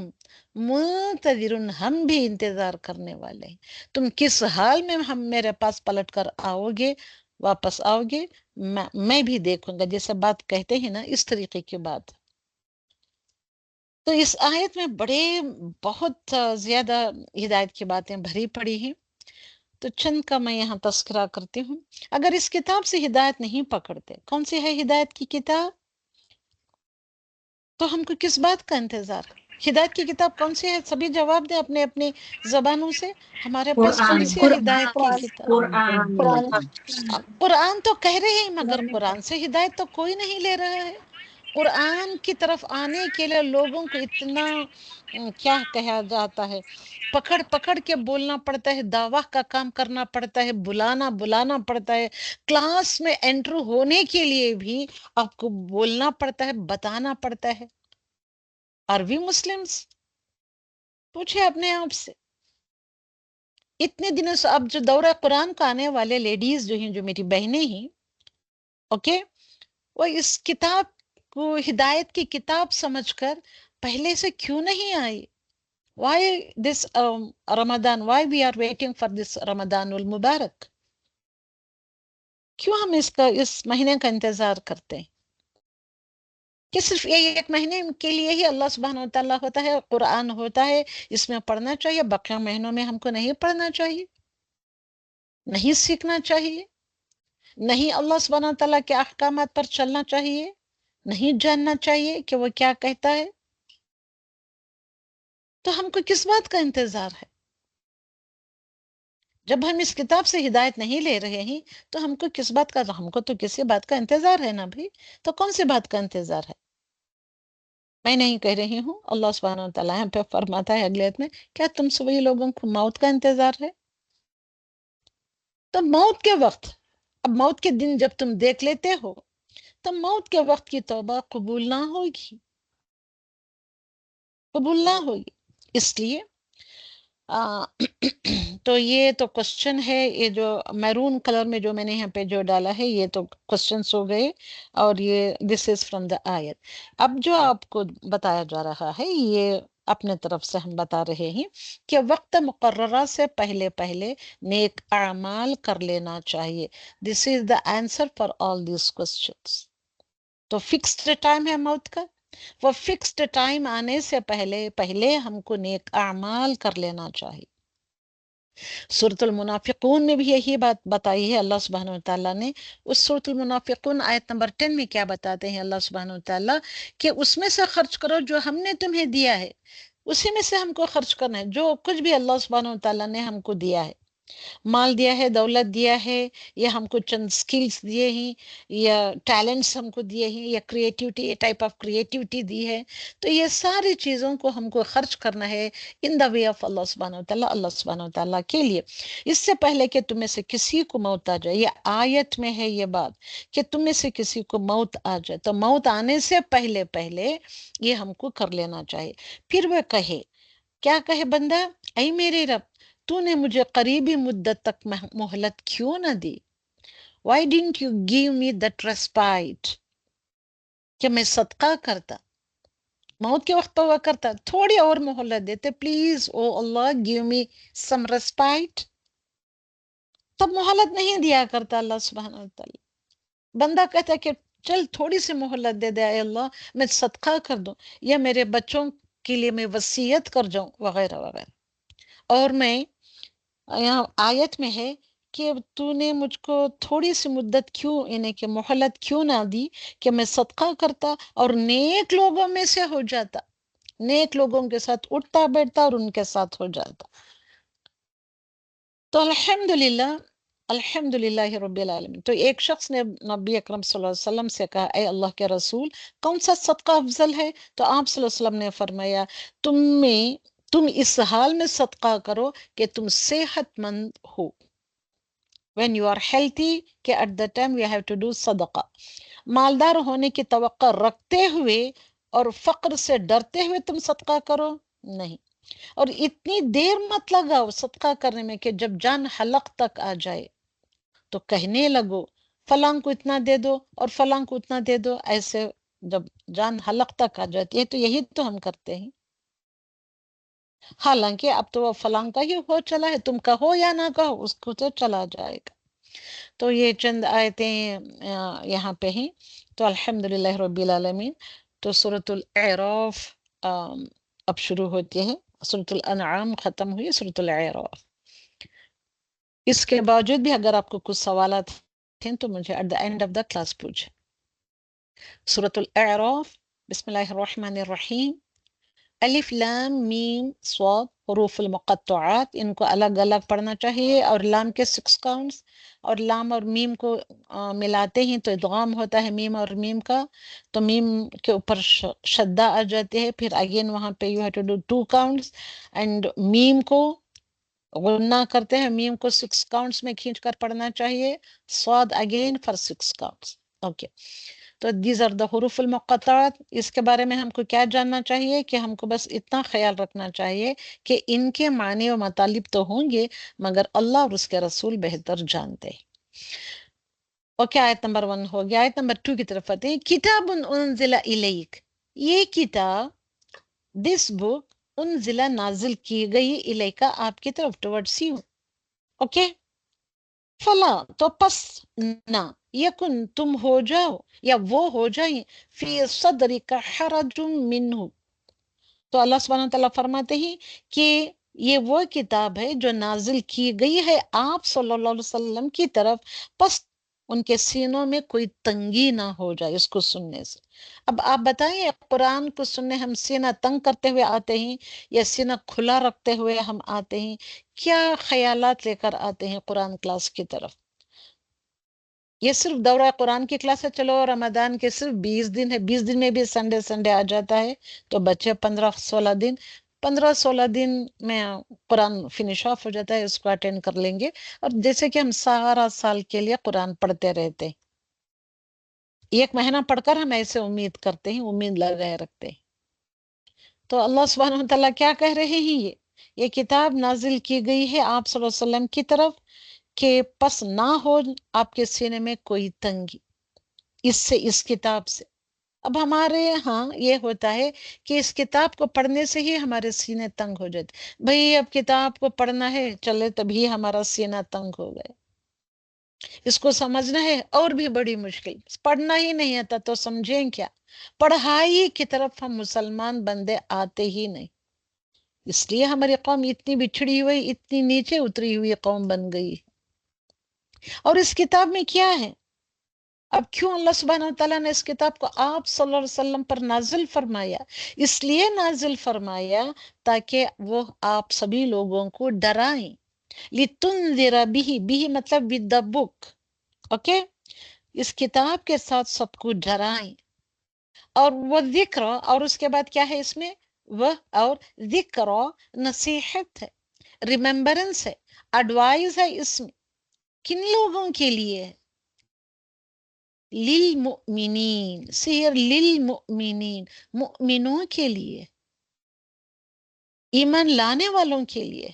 Speaker 1: منتظرون ہم بھی انتظار کرنے والے ہیں. تم کس حال میں ہم میرے پاس پلٹ کر آؤ گے، واپس آؤ گے، میں بھی دیکھوں گا. جیسے بات کہتے ہیں نا، اس طریقے کی بات. تو اس آیت میں بہت زیادہ ہدایت کی باتیں بھری پڑی ہیں. تو چند کا میں یہاں تذکرہ کرتی ہوں. اگر اس کتاب سے ہدایت نہیں پکڑتے، کون سی ہے ہدایت کی کتاب، تو ہم کو کس بات کا انتظار ہے؟ ہدایت کی کتاب کون سی ہے؟ سبھی جواب دیں اپنے اپنے زبانوں سے. ہمارے پاس کون سی ہے ہدایت کی کتاب؟
Speaker 3: قرآن.
Speaker 1: قرآن تو کہہ رہے ہیں، مگر قرآن سے ہدایت تو کوئی نہیں لے رہا ہے. قرآن کی طرف آنے کے لیے لوگوں کو اتنا کیا کہا جاتا ہے، پکڑ پکڑ کے بولنا پڑتا ہے، دعویٰ کا کام کرنا پڑتا ہے، بلانا پڑتا ہے. کلاس میں انٹر ہونے کے لیے بھی آپ کو بولنا پڑتا ہے، بتانا پڑتا ہے. Are we Muslims? پوچھے اپنے آپ سے. اتنے دنوں سے اب جو دورہ قرآن کا آنے والے لیڈیز جو ہیں، جو میری بہنیں ہیں، اوکے، وہ اس کتاب کو ہدایت کی کتاب سمجھ کر پہلے سے کیوں نہیں آئی؟ Why this Ramadan? Why we are waiting for this Ramadan المبارک؟ کیوں ہم اس مہینے کا انتظار کرتے ہیں؟ کہ صرف ایک مہینے کے لیے ہی اللہ سبحانہ وتعالیٰ ہوتا ہے، قرآن ہوتا ہے، اس میں پڑھنا چاہیے، باقی مہینوں میں ہم کو نہیں پڑھنا چاہیے، نہیں سیکھنا چاہیے، نہیں اللہ سبحانہ وتعالیٰ کے احکامات پر چلنا چاہیے، نہیں جاننا چاہیے کہ وہ کیا کہتا ہے؟ تو ہم کو کس بات کا انتظار ہے؟ جب ہم اس کتاب سے ہدایت نہیں لے رہے ہیں تو ہم کو کس بات کا، ہم کو تو کسی بات کا انتظار ہے نا بھائی. تو کون سی بات کا انتظار ہے؟ میں نہیں کہہ رہی ہوں، اللہ سبحانہ وتعالیٰ یہاں پہ فرماتا ہے اگلے آیت میں، کیا تم سبھی لوگوں کو موت کا انتظار ہے؟ تو موت کے وقت، اب موت کے دن جب تم دیکھ لیتے ہو تو موت کے وقت کی توبہ قبول نہ ہوگی، قبول نہ ہوگی. اس لیے تو یہ تو کوشچن ہے، یہ جو میرون کلر میں جو میں نے یہاں پہ جو ڈالا ہے، یہ تو کوشچنس ہو گئے، اور یہ دس از فرام دا آیت. اب جو آپ کو بتایا جا رہا ہے، یہ اپنے طرف سے ہم بتا رہے ہیں کہ وقت مقررہ سے پہلے پہلے نیک اعمال کر لینا چاہیے. This is the answer for all these questions. تو فکسڈ ٹائم ہے موت کا، وہ فکسڈ ٹائم آنے سے پہلے ہم کو نیک اعمال کر لینا چاہیے. سورۃ المنافقون میں بھی یہی بات بتائی ہے اللہ سبحانہ وتعالیٰ نے. اس سورۃ المنافقون آیت نمبر 10 میں کیا بتاتے ہیں اللہ سبحانہ وتعالیٰ، کہ اس میں سے خرچ کرو جو ہم نے تمہیں دیا ہے، اسی میں سے ہم کو خرچ کرنا ہے. جو کچھ بھی اللہ سبحانہ وتعالیٰ نے ہم کو دیا ہے، مال دیا ہے، دولت دیا ہے، یا ہم کو چند سکلز دیے ہیں، یا ٹیلنٹس ہم کو دیے ہیں، یا کریٹیوٹی، ٹائپ آف کریٹیوٹی دی ہے، تو یہ ساری چیزوں کو ہم کو خرچ کرنا ہے ان دا وے آف اللہ سبحانہ وتعالیٰ، اللہ سبحانہ وتعالیٰ کے لیے. اس سے پہلے کہ تم میں سے کسی کو موت آ جائے، یہ آیت میں ہے یہ بات کہ تم میں سے کسی کو موت آ جائے، تو موت آنے سے پہلے یہ ہم کو کر لینا چاہیے. پھر وہ کہے، کیا کہے بندہ، اے میرے رب، تو نے مجھے قریبی مدت تک مہلت کیوں نہ دی؟ Why didn't you give me that respite کہ میں صدقہ کرتا، موت کے وقت تو ہوا کرتا تھوڑی اور مہلت دیتے، please O Allah give me some respite, تب مہلت نہیں دیا کرتا اللہ سبحانہ وتعالی. بندہ کہتا ہے کہ چل تھوڑی سی مہلت دے دے اے اللہ، میں صدقہ کر دوں یا میرے بچوں کے لیے میں وصیت کر جاؤں وغیرہ وغیرہ. اور میں یہاں آیت میں ہے کہ تو نے مجھ کو تھوڑی سی مدت کیوں، یعنی کہ مہلت کیوں نہ دی کہ میں صدقہ کرتا اور نیک لوگوں میں سے ہو جاتا، نیک لوگوں کے ساتھ اٹھتا بیٹھتا اور ان کے ساتھ ہو جاتا. تو الحمدللہ، الحمدللہ رب العالمین. تو ایک شخص نے نبی اکرم صلی اللہ علیہ وسلم سے کہا اے اللہ کے رسول کون سا صدقہ افضل ہے؟ تو آپ صلی اللہ علیہ وسلم نے فرمایا تم اس حال میں صدقہ کرو کہ تم صحت مند ہو. when you are healthy کہ at the time we have to do صدقہ. مالدار ہونے کی توقع رکھتے ہوئے اور فقر سے ڈرتے ہوئے تم صدقہ کرو نہیں. اور اتنی دیر مت لگاؤ صدقہ کرنے میں کہ جب جان حلق تک آ جائے تو کہنے لگو فلاں کو اتنا دے دو اور فلاں کو اتنا دے دو. ایسے جب جان حلق تک آ جاتی ہے تو یہی تو ہم کرتے ہیں. حالانکہ اب تو وہ فلاں کا ہی ہو چلا ہے، تم کہو یا نہ کہو اس کو تو چلا جائے گا. تو یہ چند آیتیں یہاں پہ ہیں. تو الحمدللہ رب العالمین. تو سورۃ الاعراف اب شروع ہوتی ہے. سورۃ الانعام ختم ہوئی، سورۃ الاعراف. اس کے باوجود بھی اگر آپ کو کچھ سوالات ہیں تو مجھے at the end of the class پوچھیں. سورۃ الاعراف. بسم اللہ الرحمن الرحیم. الف لام میم صاد حروف المقطعات، ان کو الگ الگ پڑھنا چاہیے. اور لام کے 6 کاؤنٹس، اور لام اور میم کو ملاتے ہیں تو ادغام ہوتا ہے میم اور میم کا، تو میم کے اوپر شدہ آ جاتی ہے. پھر اگین وہاں پہ you have to do 2 counts and میم کو غنہ کرتے ہیں. میم کو 6 کاؤنٹس میں کھینچ کر پڑھنا چاہیے. صاد اگین فار 6 کاؤنٹس. اوکے. تو دیز آر دا حروف المقطعات. اس کے بارے میں ہم کو کیا جاننا چاہیے کہ ہم کو بس اتنا خیال رکھنا چاہیے کہ ان کے معنی و مطالب تو ہوں گے مگر اللہ اور اس کے رسول بہتر جانتے ہیں. اوکے، آیت نمبر 1 ہو گیا. آیت نمبر 2 کی طرف آتے ہیں. کتاب انزل الیک، یہ کتاب، دس بک، انزل نازل کی گئی، الیکا آپ کی طرف، ٹورڈس یو. اوکے. فلا تو پس نہ، یکن تم ہو جاؤ یا وہ ہو جائیں، فی صدرک حرج منہ. تو اللہ سبحانہ تعالیٰ فرماتے ہیں کہ یہ وہ کتاب ہے جو نازل کی گئی ہے آپ صلی اللہ علیہ وسلم کی طرف، پس ان کے سینوں میں کوئی تنگی نہ ہو جائے اس کو سننے سے. اب آپ بتائیں قرآن کو سننے ہم سینہ تنگ کرتے ہوئے آتے ہیں یا سینہ کھلا رکھتے ہوئے ہم آتے ہیں؟ کیا خیالات لے کر آتے ہیں قرآن کلاس کی طرف؟ یہ صرف دورہ قرآن کی کلاس ہے. چلو رمضان کے صرف 20 دن ہے، 20 دن میں بھی سنڈے آ جاتا ہے تو بچے 15-16 دن، 15-16 دن میں قرآن فنش آف ہو جاتا ہے، اس کو اٹینڈ کر لیں گے. اور جیسے کہ ہم سارا سال کے لیے قرآن پڑھتے رہتے ہیں، ایک مہینہ پڑھ کر ہم ایسے امید کرتے ہیں، امید لگائے رکھتے ہیں. تو اللہ سبحانہ وتعالیٰ کیا کہہ رہے ہیں؟ یہ کتاب نازل کی گئی ہے آپ صلی اللہ علیہ وسلم کی طرف کہ پس نہ ہو آپ کے سینے میں کوئی تنگی اس کتاب سے. اب ہمارے ہاں یہ ہوتا ہے کہ اس کتاب کو پڑھنے سے ہی ہمارے سینے تنگ ہو جاتے. بھئی اب کتاب کو پڑھنا ہے، چلے تبھی ہمارا سینہ تنگ ہو گئے. اس کو سمجھنا ہے اور بھی بڑی مشکل. پڑھنا ہی نہیں آتا تو سمجھیں کیا؟ پڑھائی کی طرف ہم مسلمان بندے آتے ہی نہیں، اس لیے ہماری قوم اتنی بچھڑی ہوئی، اتنی نیچے اتری ہوئی قوم بن گئی. اور اس کتاب میں کیا ہے؟ اب کیوں اللہ سبحانہ وتعالیٰ نے اس کتاب کو آپ صلی اللہ علیہ وسلم پر نازل فرمایا؟ اس لیے نازل فرمایا تاکہ وہ آپ سبھی لوگوں کو ڈرائیں. لِتُنذِرَ بِهِ، بِهِ مطلب with the book. اوکے. اس کتاب کے ساتھ سب کو ڈرائیں. اور وہ ذکر، اور اس کے بعد کیا ہے اس میں؟ وہ اور ذکر، نصیحت ہے، ریممبرنس ہے، ایڈوائز ہے. اس میں کن لوگوں کے لیے؟ للمؤمنین، سیر للمؤمنین، مؤمنوں کے لیے، ایمان لانے والوں کے لیے.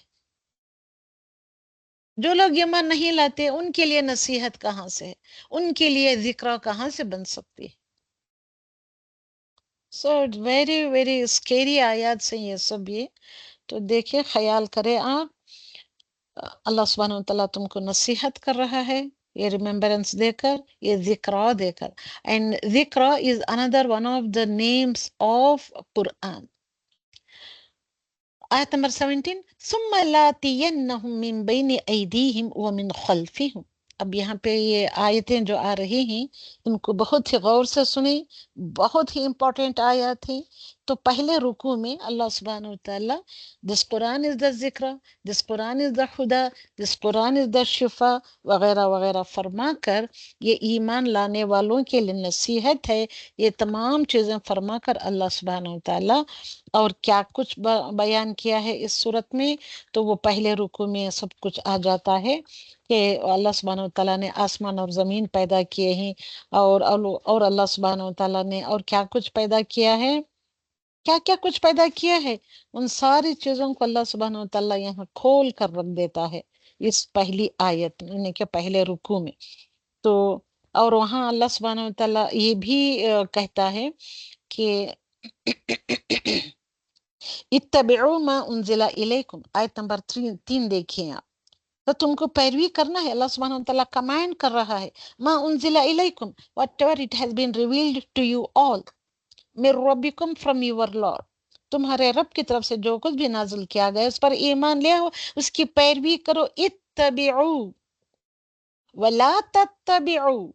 Speaker 1: جو لوگ ایمان نہیں لاتے ان کے لیے نصیحت کہاں سے ہے؟ ان کے لیے ذکر کہاں سے بن سکتی ہے؟ سو ویری ویری اسکیری آیات سے یہ سب، یہ تو دیکھیں خیال کریں آپ، اللہ سبحانہ وتعالیٰ تم کو نصیحت کر رہا ہے یہ ریممبرنس دے کر، یہ ذکرہ دے کر. اینڈ ذکرہ از اندر one of the names of Quran. آیت نمبر 17 ثم لاتینہم من بین ایدیہم ومن خلفہم. اب یہاں پہ یہ آیتیں جو آ رہی ہیں ان کو بہت ہی غور سے سنیں، بہت ہی امپورٹنٹ آیات ہیں. تو پہلے رکوع میں اللہ سبحانہ وتعالیٰ دس قرآن از دا ذکر، دس قرآن از دا خدا، دس قرآن از دا شفا وغیرہ وغیرہ فرما کر یہ ایمان لانے والوں کے لیے نصیحت ہے. یہ تمام چیزیں فرما کر اللہ سبحانہ وتعالیٰ اور کیا کچھ بیان کیا ہے اس صورت میں، تو وہ پہلے رکوع میں سب کچھ آ جاتا ہے کہ اللہ سبحانہ وتعالیٰ نے آسمان اور زمین پیدا کیے ہیں، اور اللہ سبحانہ وتعالیٰ نے اور کیا کچھ پیدا کیا ہے، کیا کیا کچھ پیدا کیا ہے، ان ساری چیزوں کو اللہ سبحانہ وتعالیٰ یہاں کھول کر رکھ دیتا ہے اس پہلی آیت یعنی کہ پہلے رکوع میں. تو اور وہاں اللہ سبحانہ وتعالیٰ یہ بھی کہتا ہے کہ اتبعوا ما انزل الیکم. آیت نمبر 3 دیکھیں آپ، تو تم کو پیروی کرنا ہے. اللہ سبحانہ وتعالیٰ کمانڈ کر رہا ہے ما انزل الیکم whatever it has been revealed to you all من ربکم from your Lord. تمہارے رب کی طرف سے جو کچھ بھی نازل کیا گیا اس پر ایمان لے آؤ، اس کی پیروی کرو. اتبعوا ولا تتبعوا،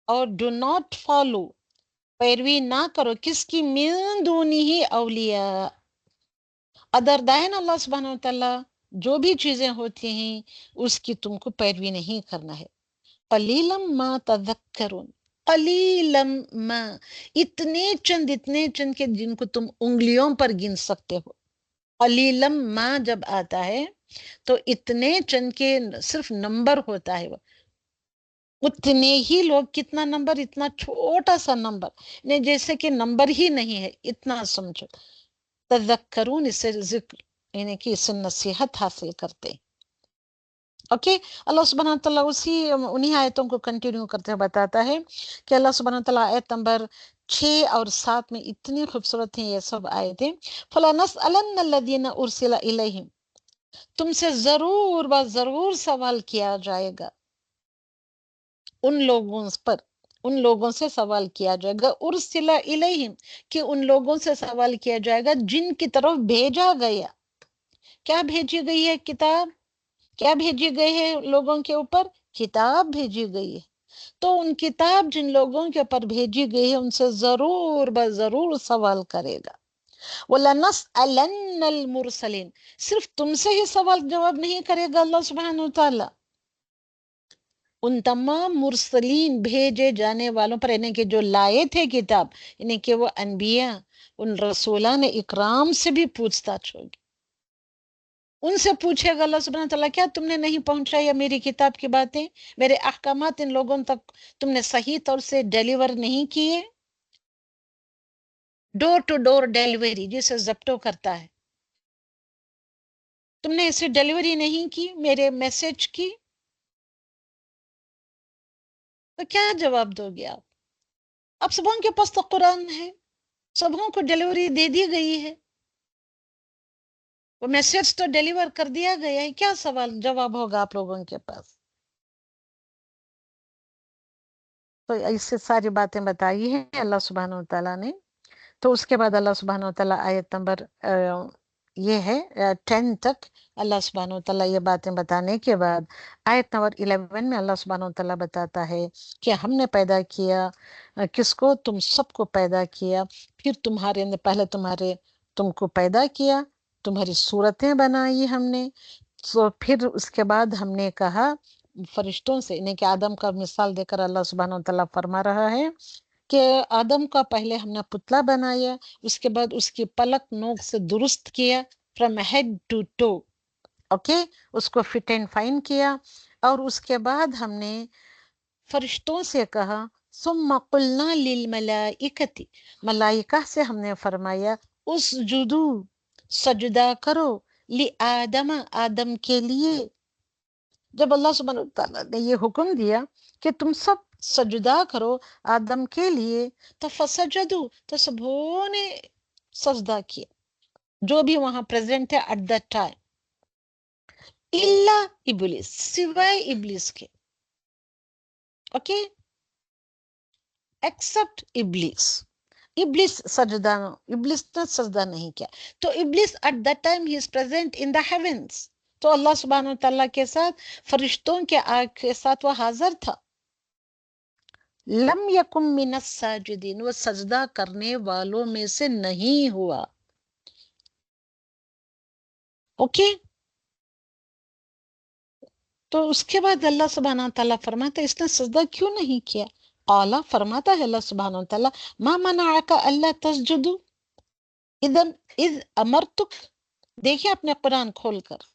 Speaker 1: اور ڈو ناٹ فالو، پیروی نہ کرو کس کی، من دونہ اولیاء، ادر دین اللہ سبحانہ وتعالیٰ جو بھی چیزیں ہوتی ہیں اس کی تم کو پیروی نہیں کرنا ہے. قلیلا ما تذکرون، قلیلا ما، اتنے چند کے جن کو تم انگلیوں پر گن سکتے ہو. قلیلا ما جب آتا ہے تو اتنے چند کے صرف نمبر ہوتا ہے، وہ اتنے ہی لوگ. کتنا نمبر؟ اتنا چھوٹا سا نمبر، نہیں جیسے کہ نمبر ہی نہیں ہے، اتنا سمجھو. تذکرون اس سے ذکر یعنی کہ اس سے نصیحت حاصل کرتے. اوکے، اللہ سبحانہ تعالیٰ انہی آیتوں کو کنٹینیو کرتے ہوئے بتاتا ہے کہ اللہ سبحانہ تعالیٰ آیت نمبر 6 اور 7 میں اتنی خوبصورت ہیں یہ سب آیتیں. فَلَنَسْأَلَنَّ الَّذِينَ أُرْسِلَ إِلَيْهِمْ، تم سے ضرور ضرور سوال کیا جائے گا ان لوگوں سے سوال کیا جائے گا. ارسل الیہم، کہ ان لوگوں سے سوال کیا جائے گا جن کی طرف بھیجا گیا. کیا بھیجی گئی ہے؟ کتاب. کیا بھیجی گئی ہے لوگوں کے اوپر؟ کتاب بھیجی گئی ہے. تو ان کتاب جن لوگوں کے اوپر بھیجی گئی ہے ان سے ضرور ضرور سوال کرے گا. وَلَنَسْأَلَنَّ الْمُرْسَلِينَ، صرف تم سے ہی سوال جواب نہیں کرے گا اللہ سبحانہ وتعالیٰ، ان تمام مرسلین بھیجے جانے والوں پر، یعنی کہ جو لائے تھے کتاب، یعنی کہ وہ انبیاء، ان رسولان اکرام سے بھی پوچھ تاچھ ہوگی. ان سے پوچھے گا اللہ سبحانہ تعالیٰ کیا تم نے نہیں پہنچایا میری کتاب کی باتیں، میرے احکامات ان لوگوں تک تم نے صحیح طور سے ڈیلیور نہیں کیے. ڈور ٹو ڈور ڈیلیوری جسے زپٹو کرتا ہے، تم نے اسے ڈیلیوری نہیں کی میرے میسج کی، تو کیا جواب دو گے آپ؟ اب سبوں کے پاس تو قرآن ہے، سبوں کو ڈیلیوری دے دی گئی ہے، وہ میسج تو ڈیلیور کر دیا گیا ہے، کیا سوال جواب ہوگا آپ لوگوں کے پاس؟ تو اس سے ساری باتیں بتائی ہیں اللہ سبحانہ وتعالیٰ نے. تو اس کے بعد اللہ سبحانہ وتعالیٰ آیت نمبر یہ ہے 10 تک اللہ سبحانہ وتعالیٰ یہ باتیں بتانے کے بعد آیت نمبر 11 میں اللہ سبحانہ وتعالیٰ بتاتا ہے کہ ہم نے پیدا کیا کس کو؟ تم سب کو پیدا کیا، پھر پہلے تم کو پیدا کیا، تمہاری صورتیں بنائی ہم نے. تو پھر اس کے بعد ہم نے کہا فرشتوں سے، یعنی کہ آدم کا مثال دے کر اللہ سبحانہ وتعالیٰ فرما رہا ہے کہ آدم کا پہلے ہم نے پتلا بنایا، اس کے بعد اس کی پلک نوک سے درست کیا، from head to toe, okay, اس کو فٹ اینڈ فائن کیا. اور اس کے بعد ہم نے فرشتوں سے کہا ثم قلنا للملائکۃ، ملائکہ سے ہم نے فرمایا اسجدو، سجدہ کرو، لآدم، آدم کے لیے. جب اللہ سبحانہ وتعالیٰ نے یہ حکم دیا کہ تم سب سجدہ کرو آدم کے لیے، تو فسجدو، تو سبوں نے سجدہ کیا جو بھی وہاں پریزنٹ ہے ایٹ دیٹ ٹائم، الا ابلیس، سوائے ابلیس کے، اوکے، ایکسپٹ ابلیس، ابلیس نے سجدہ نہیں کیا. تو ابلیس ایٹ دیٹ ٹائم ہی is present in the heavens, تو اللہ سبحانہ و تعالیٰ کے ساتھ، فرشتوں کے ساتھ وہ حاضر تھا. لم یکم من الساجدین، وہ سجدہ کرنے والوں میں سے نہیں ہوا. اوکے، تو اس کے بعد اللہ سبحانہ تعالیٰ فرماتا ہے اس نے سجدہ کیوں نہیں کیا؟ قالا، فرماتا ہے اللہ سبحانہ تعالیٰ، ما منعک اللہ تسجدو اذ امرتک. دیکھیں اپنے قرآن کھول کر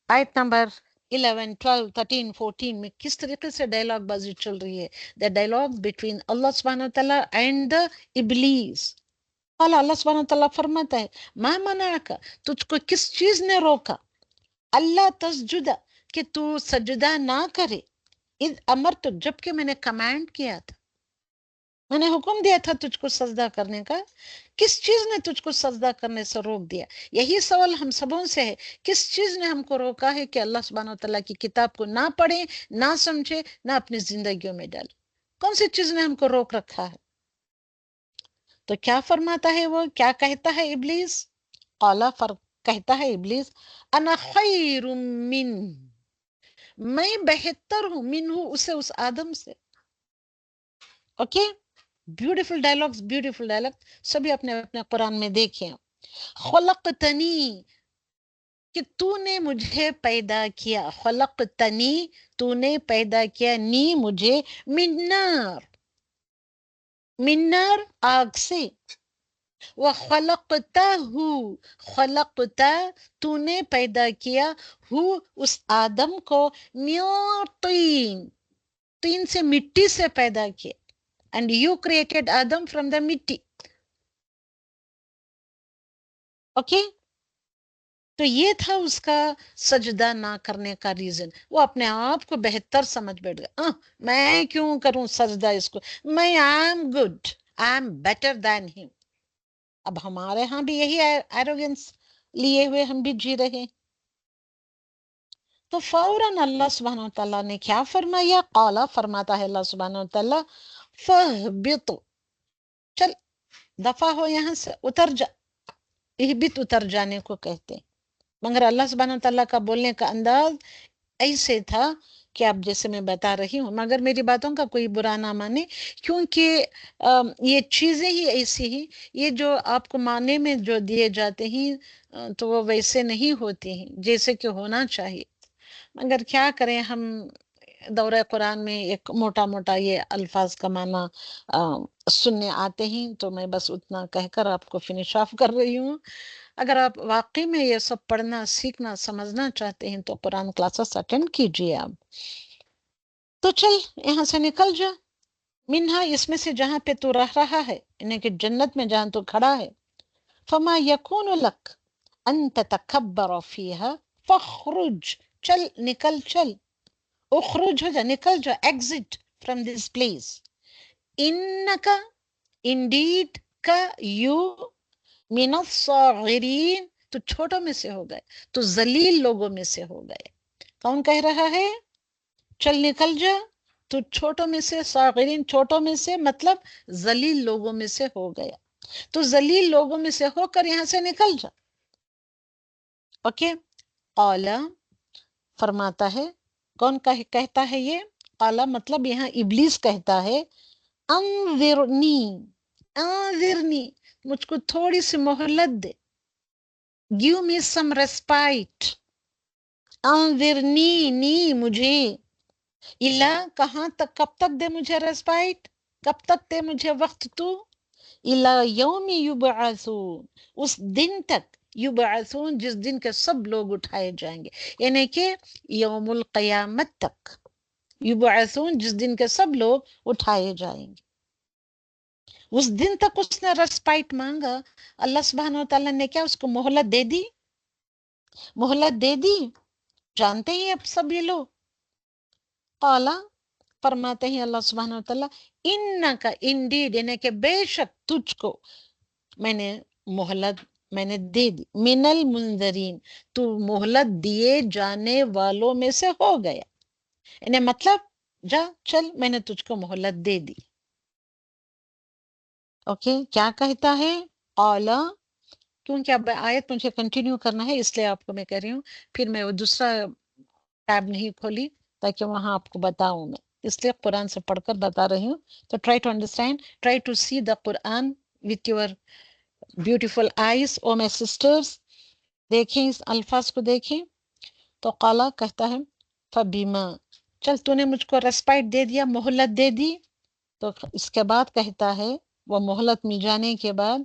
Speaker 1: آیت نمبر 11 12 13 14 میں کس طریقے سے ڈائلاگ بازی چل رہی ہے. دا ڈائلاگ بٹوین اللہ سبحانہ تعالیٰ اینڈ ابلیس. اللہ سبحانہ تعالیٰ فرماتا ہے ما منعک، تجھ کو کس چیز نے روکا، اللہ تسجد، کہ تو سجدہ نہ کرے، اذ امرتک، جب کہ میں نے کمانڈ کیا تھا، میں نے حکم دیا تھا تجھ کو سجدہ کرنے کا. کس چیز نے تجھ کو سجدہ کرنے سے روک دیا؟ یہی سوال ہم سبوں سے ہے، کس چیز نے ہم کو روکا ہے کہ اللہ سبحانہ وتعالیٰ کی کتاب کو نہ پڑھیں، نہ سمجھے، نہ اپنی زندگیوں میں ڈالیں؟ کون سی چیز نے ہم کو روک رکھا ہے؟ تو کیا فرماتا ہے وہ، کیا کہتا ہے ابلیس؟ قالا، کہتا ہے ابلیس، انا خیر من، میں بہتر ہوں، من ہوں، اسے، اس آدم سے. اوکے، بیوٹیفل ڈائلاگ سبھی اپنے اپنے قرآن میں دیکھیں. خلقتنی، کہ تو نے مجھے پیدا کیا، خلقتنی، تو نے پیدا کیا، نی مجھے، من نار، آگ سے، وَخَلَقْتَهُ، خلقتا، تو نے پیدا کیا، اس آدم کو، من طین، طین سے، مٹی سے پیدا کیا. And you created Adam from the مٹی. اوکے، تو یہ تھا اس کا سجدہ نہ کرنے کا ریزن. وہ اپنے آپ کو بہتر سمجھ بیٹھ گیا، میں کیوں کروں سجدہ اس کو، میں I'm good, I'm better than him. اب ہمارے ہاں بھی یہی ایروگنس لیے ہوئے ہم بھی جی رہے. تو فوراً اللہ سبحانہ وتعالیٰ نے کیا فرمایا؟ قالا، فرماتا ہے اللہ سبحانہ وتعالیٰ، فَاهْبِطْ، چل دفع ہو یہاں سے، اتر جا. اہبت، اتر جانے کو کہتے ہیں، مگر اللہ سبحانہ وتعالیٰ کا بولنے کا انداز ایسے تھا کہ اب جیسے میں بتا رہی ہوں، مگر میری باتوں کا کوئی برا نہ مانے، کیونکہ یہ چیزیں ہی ایسی ہیں، یہ جو آپ کو معنی میں جو دیے جاتے ہیں تو وہ ویسے نہیں ہوتے ہیں جیسے کہ ہونا چاہیے. مگر کیا کریں، ہم دورہ قرآن میں ایک موٹا موٹا یہ الفاظ کا معنی سننے آتے ہیں، تو میں بس اتنا کہہ کر آپ کو فنش آف کر رہی ہوں. اگر آپ واقعی میں یہ سب پڑھنا، سیکھنا، سمجھنا چاہتے ہیں تو قرآن کلاسز اٹینڈ کیجیے آپ. تو چل یہاں سے نکل جا، منہا، اس میں سے جہاں پہ تو رہ رہا ہے، یعنی کہ جنت میں جہاں تو کھڑا ہے، فما یکون لک ان تتکبر فیہا فخرج، چل نکل، چل، اخرج، ہو جا، نکل جا، ایگزٹ فرام دس پلیس. انکا، انڈیڈ، کا، یو، من الصاغرین، تو چھوٹوں میں سے ہو گئے، تو ذلیل لوگوں میں سے ہو گئے. کون کہہ رہا ہے؟ چل نکل جا، تو چھوٹوں میں سے، صاغرین، چھوٹوں میں سے، مطلب ذلیل لوگوں میں سے ہو گیا. تو ذلیل لوگوں میں سے ہو کر یہاں سے نکل جا. اوکے، قالا، فرماتا ہے، کون کہتا ہے یہ؟ قالا مطلب یہاں ابلیس کہتا ہے، انذرنی، انذرنی، مجھ کو تھوڑی سی مہلت دے، give me some respite. انذرنی، نی مجھے، الا، کہاں تک، کب تک دے مجھے ریسپائٹ، کب تک دے مجھے وقت تو، الا یوم یبعثون، اس دن تک، یبعثون، جس دن کے سب لوگ اٹھائے جائیں گے، یعنی کہ یوم القیامت تک، یبعثون، جس دن کے سب لوگ اٹھائے جائیں گے. اس دن تک اس نے ریسپائٹ مانگا. اللہ سبحانہ وتعالیٰ نے کیا اس کو مہلت دے دی؟ مہلت دے دی. جانتے ہی اب سب یہ لوگ. قالا، فرماتے ہیں اللہ سبحانہ وتعالیٰ انکا انڈیڈ یعنی کہ بے شک تجھ کو میں نے مہلت میں نے دے دی، من المنذرین تو مہلت دیے جانے والوں میں سے ہو گیا، یعنی مطلب جا چل میں نے تجھ کو مہلت دے دی. اوکے کیا کہتا ہے اعلیٰ، کیونکہ اب آیت مجھے کنٹینیو کرنا ہے اس لیے آپ کو میں کہہ رہی ہوں، پھر میں وہ دوسرا ٹیب نہیں کھولی تاکہ وہاں آپ کو بتاؤں میں، اس لیے قرآن سے پڑھ کر بتا رہی ہوں. تو try to understand, try to see the Quran with your beautiful eyes oh my sisters. دیکھیں اس الفاظ کو دیکھیں. تو قالا کہتا ہے فبیما، چل تو نے مجھ کو ریسپائٹ دے دیا، مہلت دے دی. تو اس کے بعد کہتا ہے وہ مہلت میں جانے کے بعد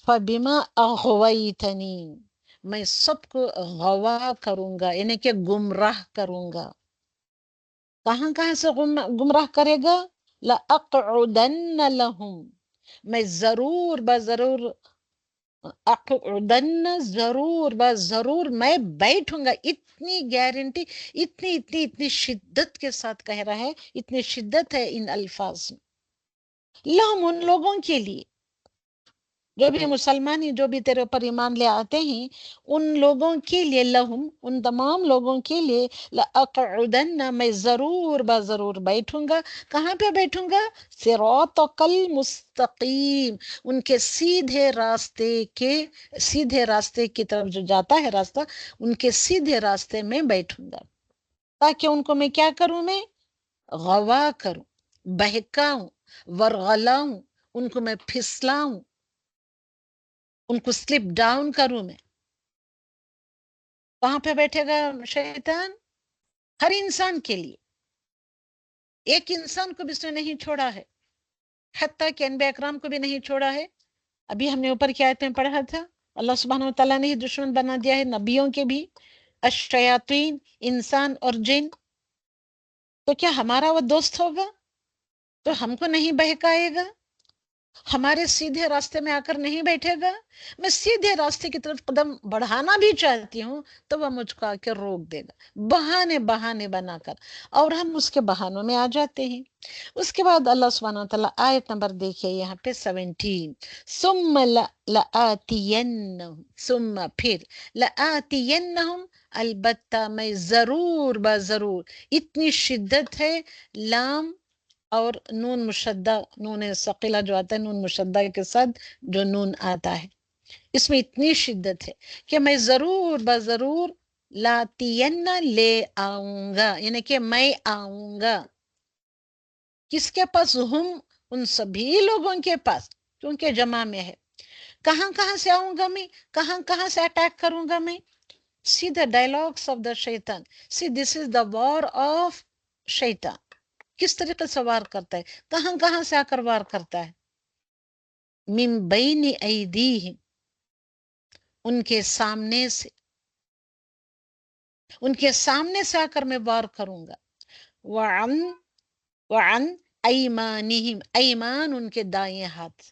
Speaker 1: فبیما اغویتنی، میں سب کو غوا کروں گا یعنی کہ گمراہ کروں گا. کہاں کہاں سے گمراہ کرے گا؟ لَأَقْعُدَنَّ لَهُمْ، میں ضرور بضرور اقعدن ضرور بضرور میں بیٹھوں گا. اتنی گارنٹی، اتنی شدت کے ساتھ کہہ رہا ہے، اتنی شدت ہے ان الفاظ میں. لہم ان لوگوں کے لیے جو بھی مسلمان ہیں، جو بھی تیرے اوپر ایمان لے آتے ہیں، ان لوگوں کے لیے، لہم ان تمام لوگوں کے لیے، لأقعدن میں ضرور بضرور بیٹھوں گا. کہاں پہ بیٹھوں گا؟ صراطک المستقیم، ان کے سیدھے راستے کی طرف جو جاتا ہے راستہ، ان کے سیدھے راستے میں بیٹھوں گا، تاکہ ان کو میں کیا کروں؟ میں غوا کروں، بہکاؤں، ورغلاؤں، ان کو میں پھسلاؤں، ان کو سلپ ڈاؤن کروں میں. کہاں پہ بیٹھے گا شیطان؟ ہر انسان کے لیے، ایک انسان کو بھی اس نے نہیں چھوڑا ہے، حتیٰ کہ انبیاء اکرام کو بھی نہیں چھوڑا ہے. ابھی ہم نے اوپر کی آیت میں پڑھا تھا، اللہ سبحانہ وتعالیٰ نے ہی دشمن بنا دیا ہے نبیوں کے بھی، الشیاطین انسان اور جن. تو کیا ہمارا وہ دوست ہوگا؟ تو ہم کو نہیں بہکائے گا، ہمارے سیدھے راستے میں آ کر نہیں بیٹھے گا. میں سیدھے راستے کی طرف قدم بڑھانا بھی چاہتی ہوں تو وہ مجھ کو آ کے روک دے گا، بہانے بنا کر، اور ہم اس کے بہانوں میں آ جاتے ہیں. اس کے بعد اللہ سبحانہ وتعالیٰ آیت نمبر دیکھیے یہاں پہ 17، ثم لآتینہم، ثم پھر لآتینہم البتہ میں ضرور بضرور، اتنی شدت ہے لام اور نون مشدہ، نون ثقیلہ جو آتا ہے نون مشدہ کے ساتھ جو نون آتا ہے، اس میں اتنی شدت ہے کہ میں ضرور بضرور لاتین لے آؤں گا، یعنی کہ میں آؤں گا. کس کے پاس؟ ہم ان سبھی لوگوں کے پاس، کیونکہ جمع میں ہے. کہاں کہاں سے آؤں گا میں؟ کہاں کہاں سے اٹیک کروں گا میں؟ See the dialogues of the shaitan. See, this is the war of shaitan. کس طریقے سے وار کرتا ہے، کہاں کہاں سے آ کر وار کرتا ہے؟ من بین ایدیہم، ان کے سامنے سے، ان کے سامنے سے آ کر میں وار کروں گا. وعن ایمانہم، ایمان ان کے دائیں ہاتھ،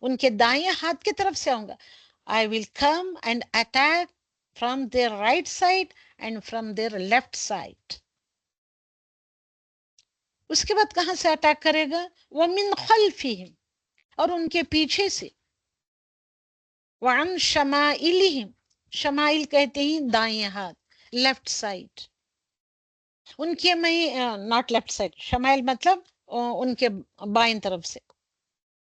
Speaker 1: ان کے دائیں ہاتھ کی طرف سے آؤں گا. I will come and attack from their right side and from their left side. اس کے بعد کہاں سے اٹیک کرے گا؟ وَمِنْ خَلْفِهِمْ، اور ان کے پیچھے سے. وَعَنْ شَمَائِلِهِمْ، شمائل کہتے ہیں دائیں ہاتھ، لیفٹ سائڈ. ان کے میں ناٹ لیفٹ سائڈ، شمائل مطلب ان کے بائیں طرف سے،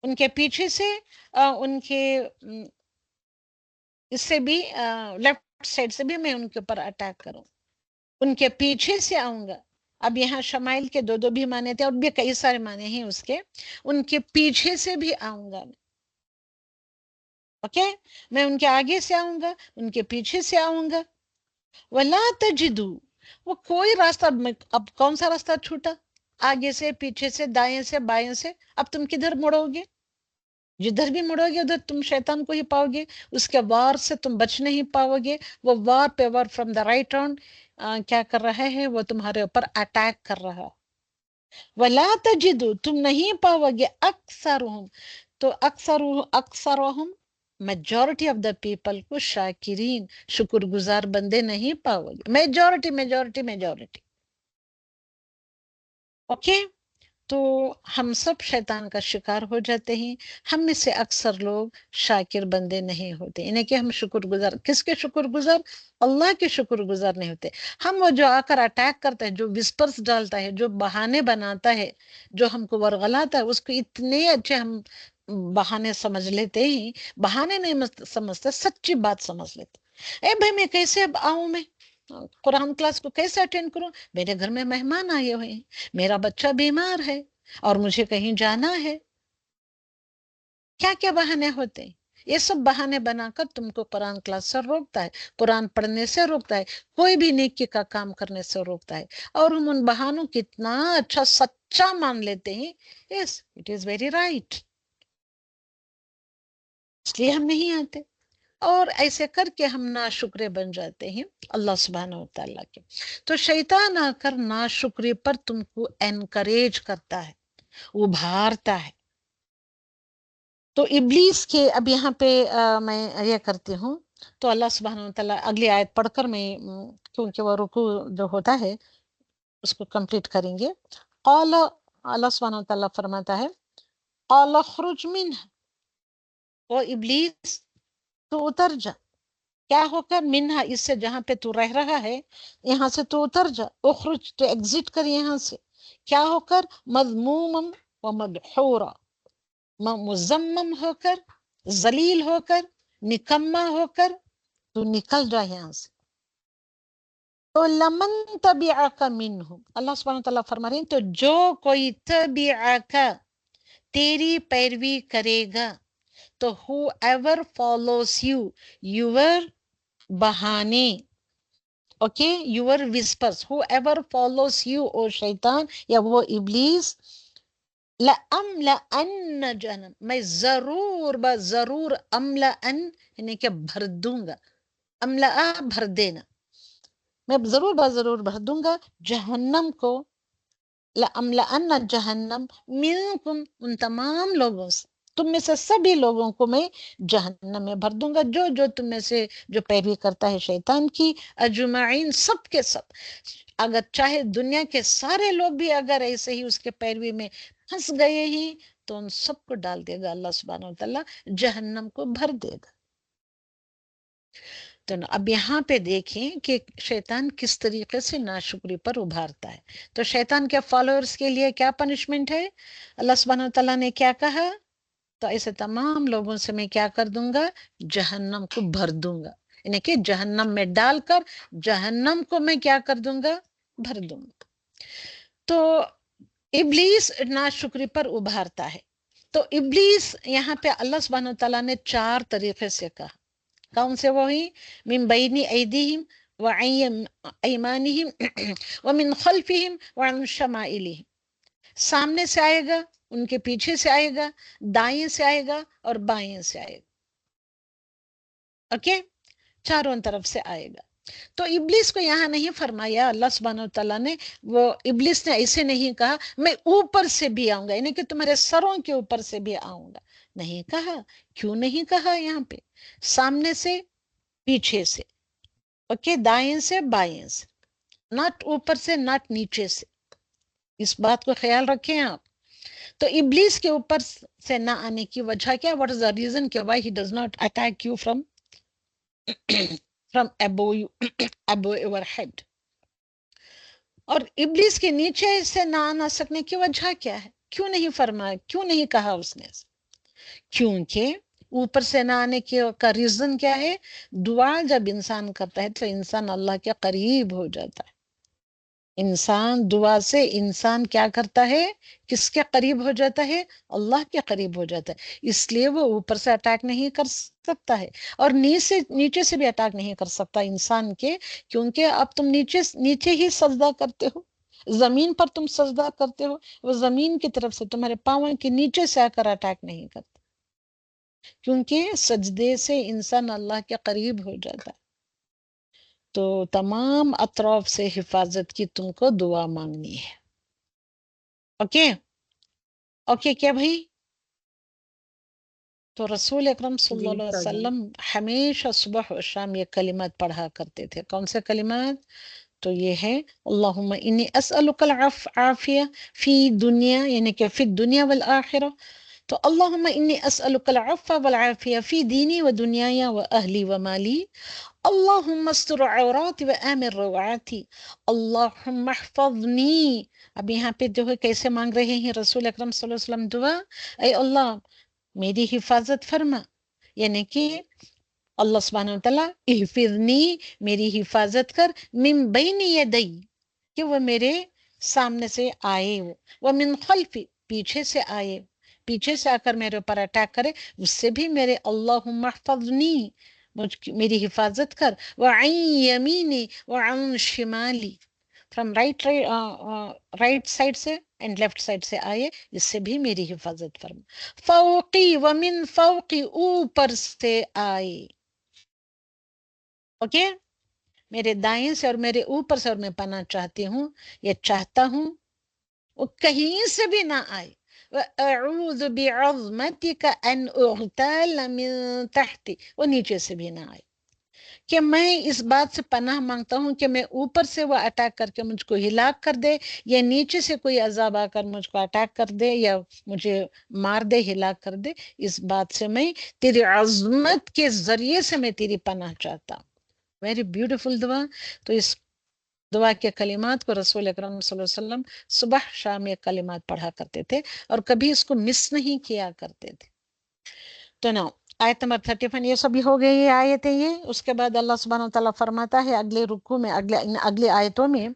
Speaker 1: ان کے پیچھے سے، ان کے اس سے بھی لیفٹ سائڈ سے بھی میں ان کے اوپر اٹیک کروں، ان کے پیچھے سے آؤں گا. اب یہاں شمائل کے دو بھی معنی تھے، اور بھی کئی سارے معنی ہیں اس کے. ان کے پیچھے سے بھی آؤں گا میں، اوکے، میں ان کے آگے سے آؤں گا، ان کے پیچھے سے آؤں گا. ولا تجدو، وہ کوئی راستہ، اب کون سا راستہ چھوٹا؟ آگے سے، پیچھے سے، دائیں سے، بائیں سے. اب تم کدھر مڑو گے؟ جدھر بھی مڑو گے ادھر تم شیطان کو ہی پاؤ گے، اس کے وار سے تم بچ نہیں پاؤ گے. وہ وار پہ وار فرام دا رائٹ رانڈ کیا کر رہا ہے؟ وہ تمہارے اوپر اٹیک کر رہا. ولا تجدو، تم نہیں پاؤ گے، اکثرہم، تو اکثرہم میجورٹی آف دا پیپل کو، شاکرین، شکر گزار بندے نہیں پاؤ گے. Majority okay. تو ہم سب شیطان کا شکار ہو جاتے ہیں. ہم میں سے اکثر لوگ شاکر بندے نہیں ہوتے، یعنی کہ ہم شکر گزار. کس کے شکر گزار؟ اللہ کے شکر گزار نہیں ہوتے. ہم وہ جو آ کر اٹیک کرتا ہے، جو وسپرز ڈالتا ہے، جو بہانے بناتا ہے، جو ہم کو ورغلاتا ہے، اس کو اتنے اچھے ہم بہانے سمجھ لیتے ہیں. بہانے نہیں سمجھتے، سچی بات سمجھ لیتے. اے بھائی میں کیسے اب آؤں، میں قرآن کلاس کو کیسے اٹینڈ کروں؟ میرے گھر میں مہمان آئے ہوئے ہیں، میرا بچہ بیمار ہے، اور مجھے کہیں جانا ہے. کیا کیا بہانے ہوتے ہیں. یہ سب بہانے بنا کر تم کو قرآن کلاس سے روکتا ہے، قرآن پڑھنے سے روکتا ہے، کوئی بھی نیکی کا کام کرنے سے روکتا ہے. اور ہم ان بہانوں کو اتنا اچھا سچا مان لیتے ہیں. Yes it is very right, اس لیے ہم نہیں آتے. اور ایسے کر کے ہم ناشکرے بن جاتے ہیں اللہ سبحانہ و تعالیٰ کے. تو شیطان آ کر ناشکری پر تم کو انکریج کرتا ہے، ابھارتا ہے. تو ابلیس کے اب یہاں پہ میں یہ کرتی ہوں. تو اللہ سبحانہ و تعالیٰ اگلی آیت پڑھ کر میں کیونکہ وہ رکوع جو ہوتا ہے اس کو کمپلیٹ کریں گے. قال، اللہ سبحانہ و تعالیٰ فرماتا ہے قال اخرج منها، او ابلیس تو اتر جا. کیا ہو کر؟ منہا، اس سے جہاں پہ تو رہ رہا ہے یہاں سے تو اتر جا. اخرج، تو ایگزٹ کر یہاں سے. کیا ہو کر؟ مذموما و مدحورا، مذمم ہو کر، ذلیل ہو کر، نکما ہو کر تو نکل جا یہاں سے. تو لمن تبعک منہم، اللہ سبحانہ وتعالیٰ فرما رہے ہیں تو جو کوئی تبعک، تیری پیروی کرے گا، تو who ever follows you، your بہانے، okay, your whispers، who ever follows you، او شیطان یا وہ ابلیس، لَأَمْلَأَنَّ جہنم، میں ضرور ضرور، املأن یعنی کہ بھر دوں گا، املأ بھر دینا، میں ضرور ضرور بھر دوں گا جہنم کو. لَأَمْلَأَنَّ جہنم منکم، ان تمام لوگوں سے، تم میں سے سبھی لوگوں کو میں جہنم میں بھر دوں گا، جو جو تم میں سے جو پیروی کرتا ہے شیطان کی، اجمعین، سب کے سب. اگر چاہے دنیا کے سارے لوگ بھی اگر ایسے ہی اس کے پیروی میں پھنس گئے ہی تو ان سب کو ڈال دے گا اللہ سبحانہ وتعالیٰ جہنم کو بھر دے گا. تو اب یہاں پہ دیکھیں کہ شیطان کس طریقے سے ناشکری پر ابھارتا ہے. تو شیطان کے فالوورز کے لیے کیا پنشمنٹ ہے؟ اللہ سبحانہ وتعالیٰ نے کیا کہا؟ تو ایسے تمام لوگوں سے میں کیا کر دوں گا؟ جہنم کو بھر دوں گا، یعنی کہ جہنم میں ڈال کر جہنم کو میں کیا کر دوں گا؟ بھر دوں گا. تو ابلیس ناشکری پر ابھارتا ہے. تو ابلیس یہاں پہ اللہ سبحانہ وتعالیٰ نے 4 طریقے سے کہا. کون سے؟ وہی من بین ایدیہم وعن ایمانہم ومن خلفہم وعن شمائلہم، سامنے سے آئے گا، ان کے پیچھے سے آئے گا، دائیں سے آئے گا اور بائیں سے آئے گا. اوکے، چاروں طرف سے آئے گا. تو ابلیس کو یہاں نہیں فرمایا اللہ سبحانہ وتعالیٰ نے، وہ ابلیس نے ایسے نہیں کہا میں اوپر سے بھی آؤں گا، یعنی کہ تمہارے سروں کے اوپر سے بھی آؤں گا. نہیں کہا. کیوں نہیں کہا؟ یہاں پہ سامنے سے، پیچھے سے، اوکے، دائیں سے بائیں سے، ناٹ اوپر سے ناٹ نیچے سے. اس بات کو خیال رکھیں آپ. تو ابلیس کے اوپر سے نہ آنے کی وجہ کیا؟ واٹ از دا ریزن کہ why he does not attack you from above you above your head. اور ابلیس کے نیچے سے نہ آنا سکنے کی وجہ کیا ہے؟ کیوں نہیں فرمایا، کیوں نہیں کہا اس نے؟ کیونکہ اوپر سے نہ آنے کا ریزن کیا ہے؟ دعا جب انسان کرتا ہے تو انسان اللہ کے قریب ہو جاتا ہے. انسان دعا سے انسان کیا کرتا ہے؟ کس کے قریب ہو جاتا ہے؟ اللہ کے قریب ہو جاتا ہے. اس لیے وہ اوپر سے اٹیک نہیں کر سکتا ہے، اور نیچے سے بھی اٹیک نہیں کر سکتا انسان کے، کیونکہ اب تم نیچے ہی سجدہ کرتے ہو، زمین پر تم سجدہ کرتے ہو، وہ زمین کی طرف سے تمہارے پاؤں کے نیچے سے آ کر اٹیک نہیں کرتا، کیونکہ سجدے سے انسان اللہ کے قریب ہو جاتا ہے. تو تمام اطراف سے حفاظت کی تم کو دعا مانگنی ہے. اوکے اوکے کیا بھائی؟ تو رسول اکرم صلی
Speaker 3: جی
Speaker 1: اللہ علیہ
Speaker 3: سر جی.
Speaker 1: وسلم ہمیشہ صبح و شام یہ کلمات پڑھا کرتے تھے. کون سے کلمات؟ تو یہ ہے اللہم انی اسألک العافیہ فی دنیا، یعنی کہ فی الدنیا والآخرہ. تو اللہم انی اسألک العفو والعافیہ فی دینی و دنیای و اہلی و مالی. اللہم استر عوراتي وآمن روعاتي. اللہم احفظنی. اب یہاں پہ جو ہے کیسے مانگ رہے ہیں رسول اکرم صلی اللہ علیہ وسلم دعا، اے اللہ میری حفاظت فرما، یعنی کہ اللہ سبحانہ وتعالیٰ احفظنی، میری حفاظت کر، من بین یدی، کہ وہ میرے سامنے سے آئے، وہ من خلفی، پیچھے سے آئے، پیچھے سے آ کر میرے اوپر اٹیک کرے، اس سے بھی میرے اللہم احفظنی، میری حفاظت کر، وعن یمینی وعن شمالی، فرام رائٹ سائڈ سے اینڈ لیفٹ سائڈ سے آئے، اس سے بھی میری حفاظت فرما. فوقی ومن فوقی، اوپر سے آئے، اوکے، میرے دائیں سے اور میرے اوپر سے، اور میں پناہ چاہتی ہوں، یہ چاہتا ہوں وہ کہیں سے بھی نہ آئے. وَأَعُوذُ بِعَظْمَتِكَ أَنْ أُغْتَالَ مِن تَحْتِ، وہ نیچے سے بھی نہ آئے، کہ میں اس بات سے پناہ مانگتا ہوں کہ میں اوپر سے وہ اٹیک کر کے مجھ کو ہلاک کر دے، یا نیچے سے کوئی عذاب آ کر مجھ کو اٹیک کر دے یا مجھے مار دے، ہلاک کر دے. اس بات سے میں تیری عظمت کے ذریعے سے میں تیری پناہ چاہتا ہوں. ویری بیوٹیفل دعا. تو اس دعا کے کلمات کو رسول اکرم صلی اللہ علیہ وسلم صبح شام یہ کلمات پڑھا کرتے تھے اور کبھی اس کو مس نہیں کیا کرتے تھے. تو نا آیت نمبر 31 یہ سب ہو گئی، یہ آیتیں یہ. اس کے بعد اللہ سبحانہ وتعالیٰ فرماتا ہے اگلے رکوع میں، اگلے آیتوں میں،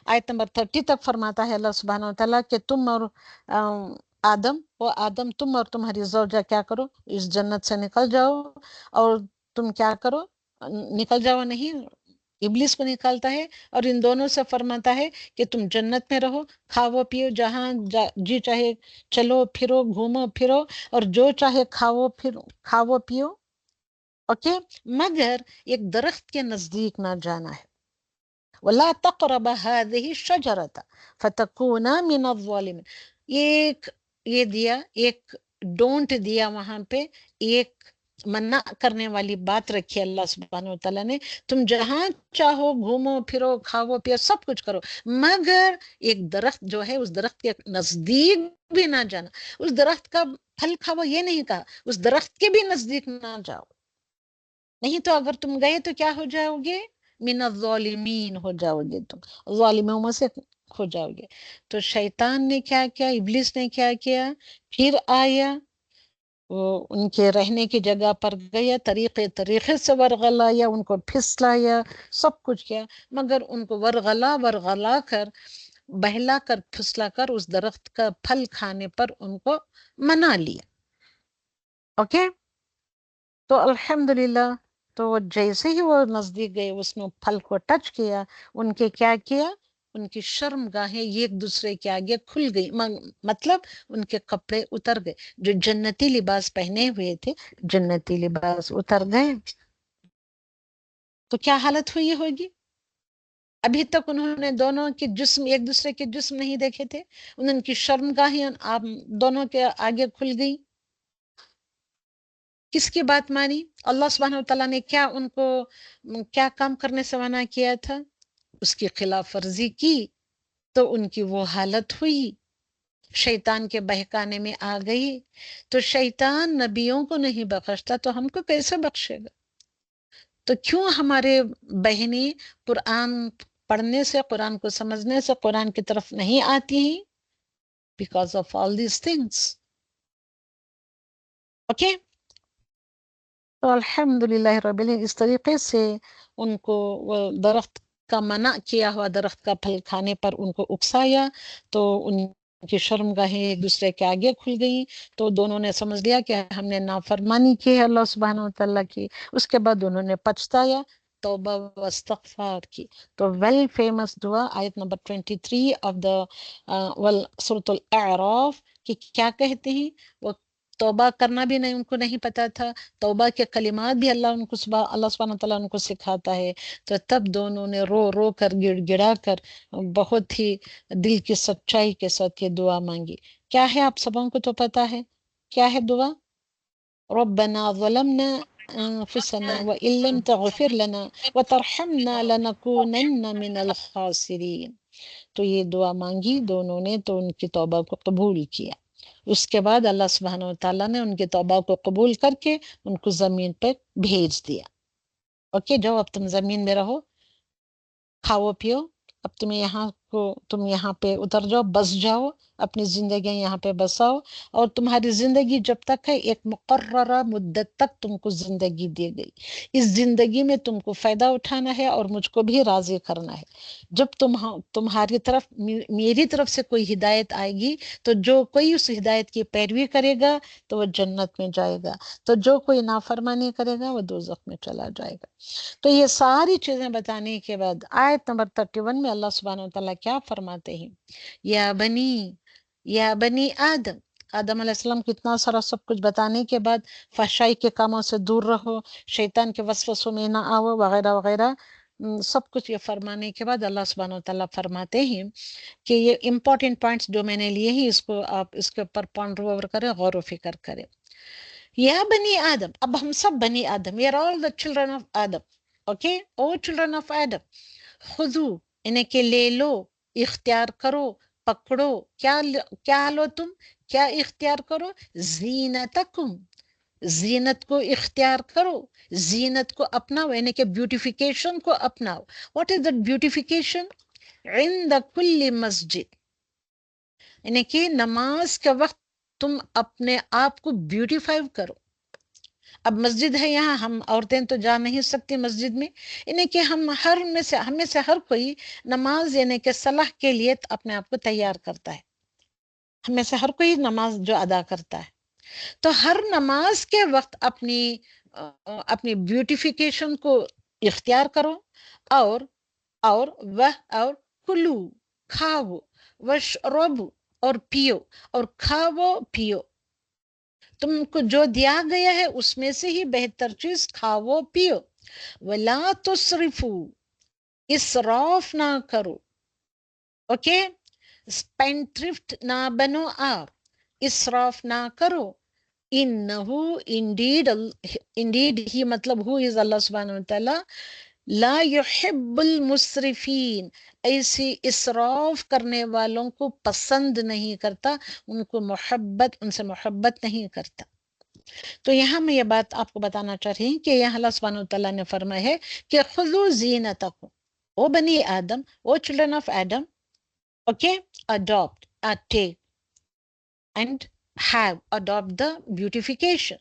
Speaker 1: آیت نمبر 30 تک فرماتا ہے اللہ سبحانہ وتعالیٰ کہ تم اور آدم تم اور تمہاری زوجہ کیا کرو، اس جنت سے نکل جاؤ، اور تم کیا کرو، نکل جاؤ نہیں، ابلیس کو نکالتا ہے اور ان دونوں سے فرماتا ہے کہ تم جنت میں رہو، کھاؤ پیو، جہاں جی چاہے چلو پھرو، گھومو پھرو، اور جو چاہے کھاؤ پیو، اوکے، مگر ایک درخت کے نزدیک نہ جانا ہے. وَلَا تَقْرَبَ هَذِهِ الشَّجَرَةَ فَتَكُونَا مِنَ الظَّالِمِينَ. یہ دیا، ایک ڈونٹ دیا وہاں پہ، ایک منع کرنے والی بات رکھی اللہ سبحانہ وتعالیٰ نے. تم جہاں چاہو گھومو پھرو، کھاؤ پیو، سب کچھ کرو، مگر ایک درخت جو ہے اس درخت کے نزدیک بھی نہ جانا. اس درخت کا پھل کھاؤ یہ نہیں کہا، اس درخت کے بھی نزدیک نہ جاؤ، نہیں تو اگر تم گئے تو کیا ہو جاؤ گے، من الظالمین ہو جاؤ گے، تم ظالموں میں سے ہو جاؤ گے. تو شیطان نے کیا کیا، ابلیس نے کیا کیا، پھر آیا، وہ ان کے رہنے کی جگہ پر گیا، طریقے سے ورغلایا، ان کو پھسلایا، سب کچھ کیا، مگر ان کو ورغلا کر، بہلا کر، پھسلا کر اس درخت کا پھل کھانے پر ان کو منا لیا. اوکے، تو الحمدللہ، تو جیسے ہی وہ نزدیک گئے، اس نے پھل کو ٹچ کیا، ان کے کیا کیا، ان کی شرم گاہیں ایک دوسرے کے آگے کھل گئی، مطلب ان کے کپڑے اتر گئے، جو جنتی لباس پہنے ہوئے تھے، جنتی لباس اتر گئے. تو کیا حالت ہوئی ہوگی؟ ابھی تک انہوں نے دونوں کے جسم، ایک دوسرے کے جسم نہیں دیکھے تھے، ان کی شرم گاہیں دونوں کے آگے کھل گئی. کس کی بات مانی؟ اللہ سبحانہ وتعالیٰ نے کیا ان کو کیا کام کرنے سے منع کیا تھا، اس کی خلاف ورزی کی، تو ان کی وہ حالت ہوئی، شیطان کے بہکانے میں آ گئی. تو شیطان نبیوں کو نہیں بخشتا تو ہم کو کیسے بخشے گا؟ تو کیوں ہمارے بہنیں قرآن پڑھنے سے، قرآن کو سمجھنے سے، قرآن کی طرف نہیں آتی ہیں؟ Because of all these things. Okay, تو الحمدللہ رب العالمین، اس طریقے سے ان کو وہ درخت کا منع کیا ہوا درخت کا پھل کھانے پر ان کو اکسایا، تو ان کی شرم گاہیں ایک دوسرے کے آگے کھل گئیں. تو دونوں نے سمجھ لیا کہ ہم نے نافرمانی کی ہے اللہ سبحانہ وتعالیٰ کی. اس کے بعد انہوں نے پچھتایا، توبہ و استغفار کی. تو ویل فیمس دعا آیت نمبر 23 آف دا سورۃ الاعراف کہ کیا کہتے ہیں، وہ توبہ کرنا بھی نہیں، ان کو نہیں پتا تھا، توبہ کے کلمات بھی اللہ سبحانہ تعالیٰ ان کو سکھاتا ہے. تو تب دونوں نے رو رو کر، گڑ گڑا کر، بہت ہی دل کی سچائی کے ساتھ یہ دعا مانگی. کیا ہے آپ سبوں کو تو پتا ہے کیا ہے دعا؟ ربنا ظلمنا أنفسنا وإن لم تغفر لنا وترحمنا لنكونن من الخاسرين. تو یہ دعا مانگی دونوں نے تو ان کی توبہ کو قبول کیا. اس کے بعد اللہ سبحانہ و تعالیٰ نے ان کی توبہ کو قبول کر کے ان کو زمین پہ بھیج دیا. اوکے جاؤ اب تم زمین میں رہو، کھاؤ پیو، اب تم یہاں پہ اتر جاؤ، بس جاؤ، اپنی زندگی یہاں پہ بساؤ، اور تمہاری زندگی جب تک ہے ایک مقررہ مدت تک تم کو زندگی دی گئی. اس زندگی میں تم کو فائدہ اٹھانا ہے اور مجھ کو بھی راضی کرنا ہے. جب تمہاری طرف میری طرف سے کوئی ہدایت آئے گی تو جو کوئی اس ہدایت کی پیروی کرے گا تو وہ جنت میں جائے گا، تو جو کوئی نافرمانی کرے گا وہ دوزخ میں چلا جائے گا. تو یہ ساری چیزیں بتانے کے بعد آیت نمبر 31 میں اللہ سبحانہ وتعالیٰ کیا فرماتے ہیں؟ یا بنی آدم علیہ السلام کو اتنا سارا سب کچھ بتانے کے بعد فحشائی کے کاموں سے دور رہو، شیطان کے وسوسوں میں نہ آؤ وغیرہ وغیرہ، سب کچھ یہ فرمانے کے بعد اللہ سبحانہ وتعالیٰ فرماتے ہیں کہ یہ امپورٹنٹ پوائنٹس جو میں نے لیے ہیں اس کو آپ اس کے اوپر پونڈر اوور کریں، غور و فکر کریں. یا بنی آدم، اب ہم سب بنی آدم، we are all the children of Adam. Okay O children of Adam, خذو انہیں کہ لے لو، اختیار کرو، پکڑو، کیا لو تم، کیا اختیار کرو؟ زینتکم، زینت کو اختیار کرو، زینت کو اپناؤ، یعنی کہ بیوٹیفیکیشن کو اپناؤ. What is that beautification? عند کل مسجد، یعنی کہ نماز کے وقت تم اپنے آپ کو بیوٹیفائی کرو. اب مسجد ہے یہاں، ہم عورتیں تو جا نہیں سکتی مسجد میں، یعنی کہ ہم میں سے ہر کوئی نماز یعنی کہ صلاح کے لیے اپنے آپ کو تیار کرتا ہے. ہم میں سے ہر کوئی نماز جو ادا کرتا ہے، تو ہر نماز کے وقت اپنی بیوٹیفیکیشن کو اختیار کرو، اور کلو، کھاؤ، وشربو، اور پیو، اور کھاؤ پیو، تم کو جو دیا گیا ہے اس میں سے ہی بہتر چیز کھاؤ پیو. ولا تسرفو، اسراف نہ کرو. اوکے اسپینٹرفٹ نہ بنو آپ، اسراف نہ کرو. انہو انڈیڈ ہی، مطلب ہو از اللہ سبحانہ وتعالی، لا يحب المسرفین، ایسی اسراف کرنے والوں کو پسند نہیں کرتا، ان سے محبت نہیں کرتا. تو یہاں میں یہ بات آپ کو بتانا چاہ رہی ہوں کہ یہاں اللہ سبحانہ وتعالیٰ نے فرمایا ہے کہ خذو زینتکم، او بنی آدم، O children of Adam, okay adopt, take and have, adopt the beautification.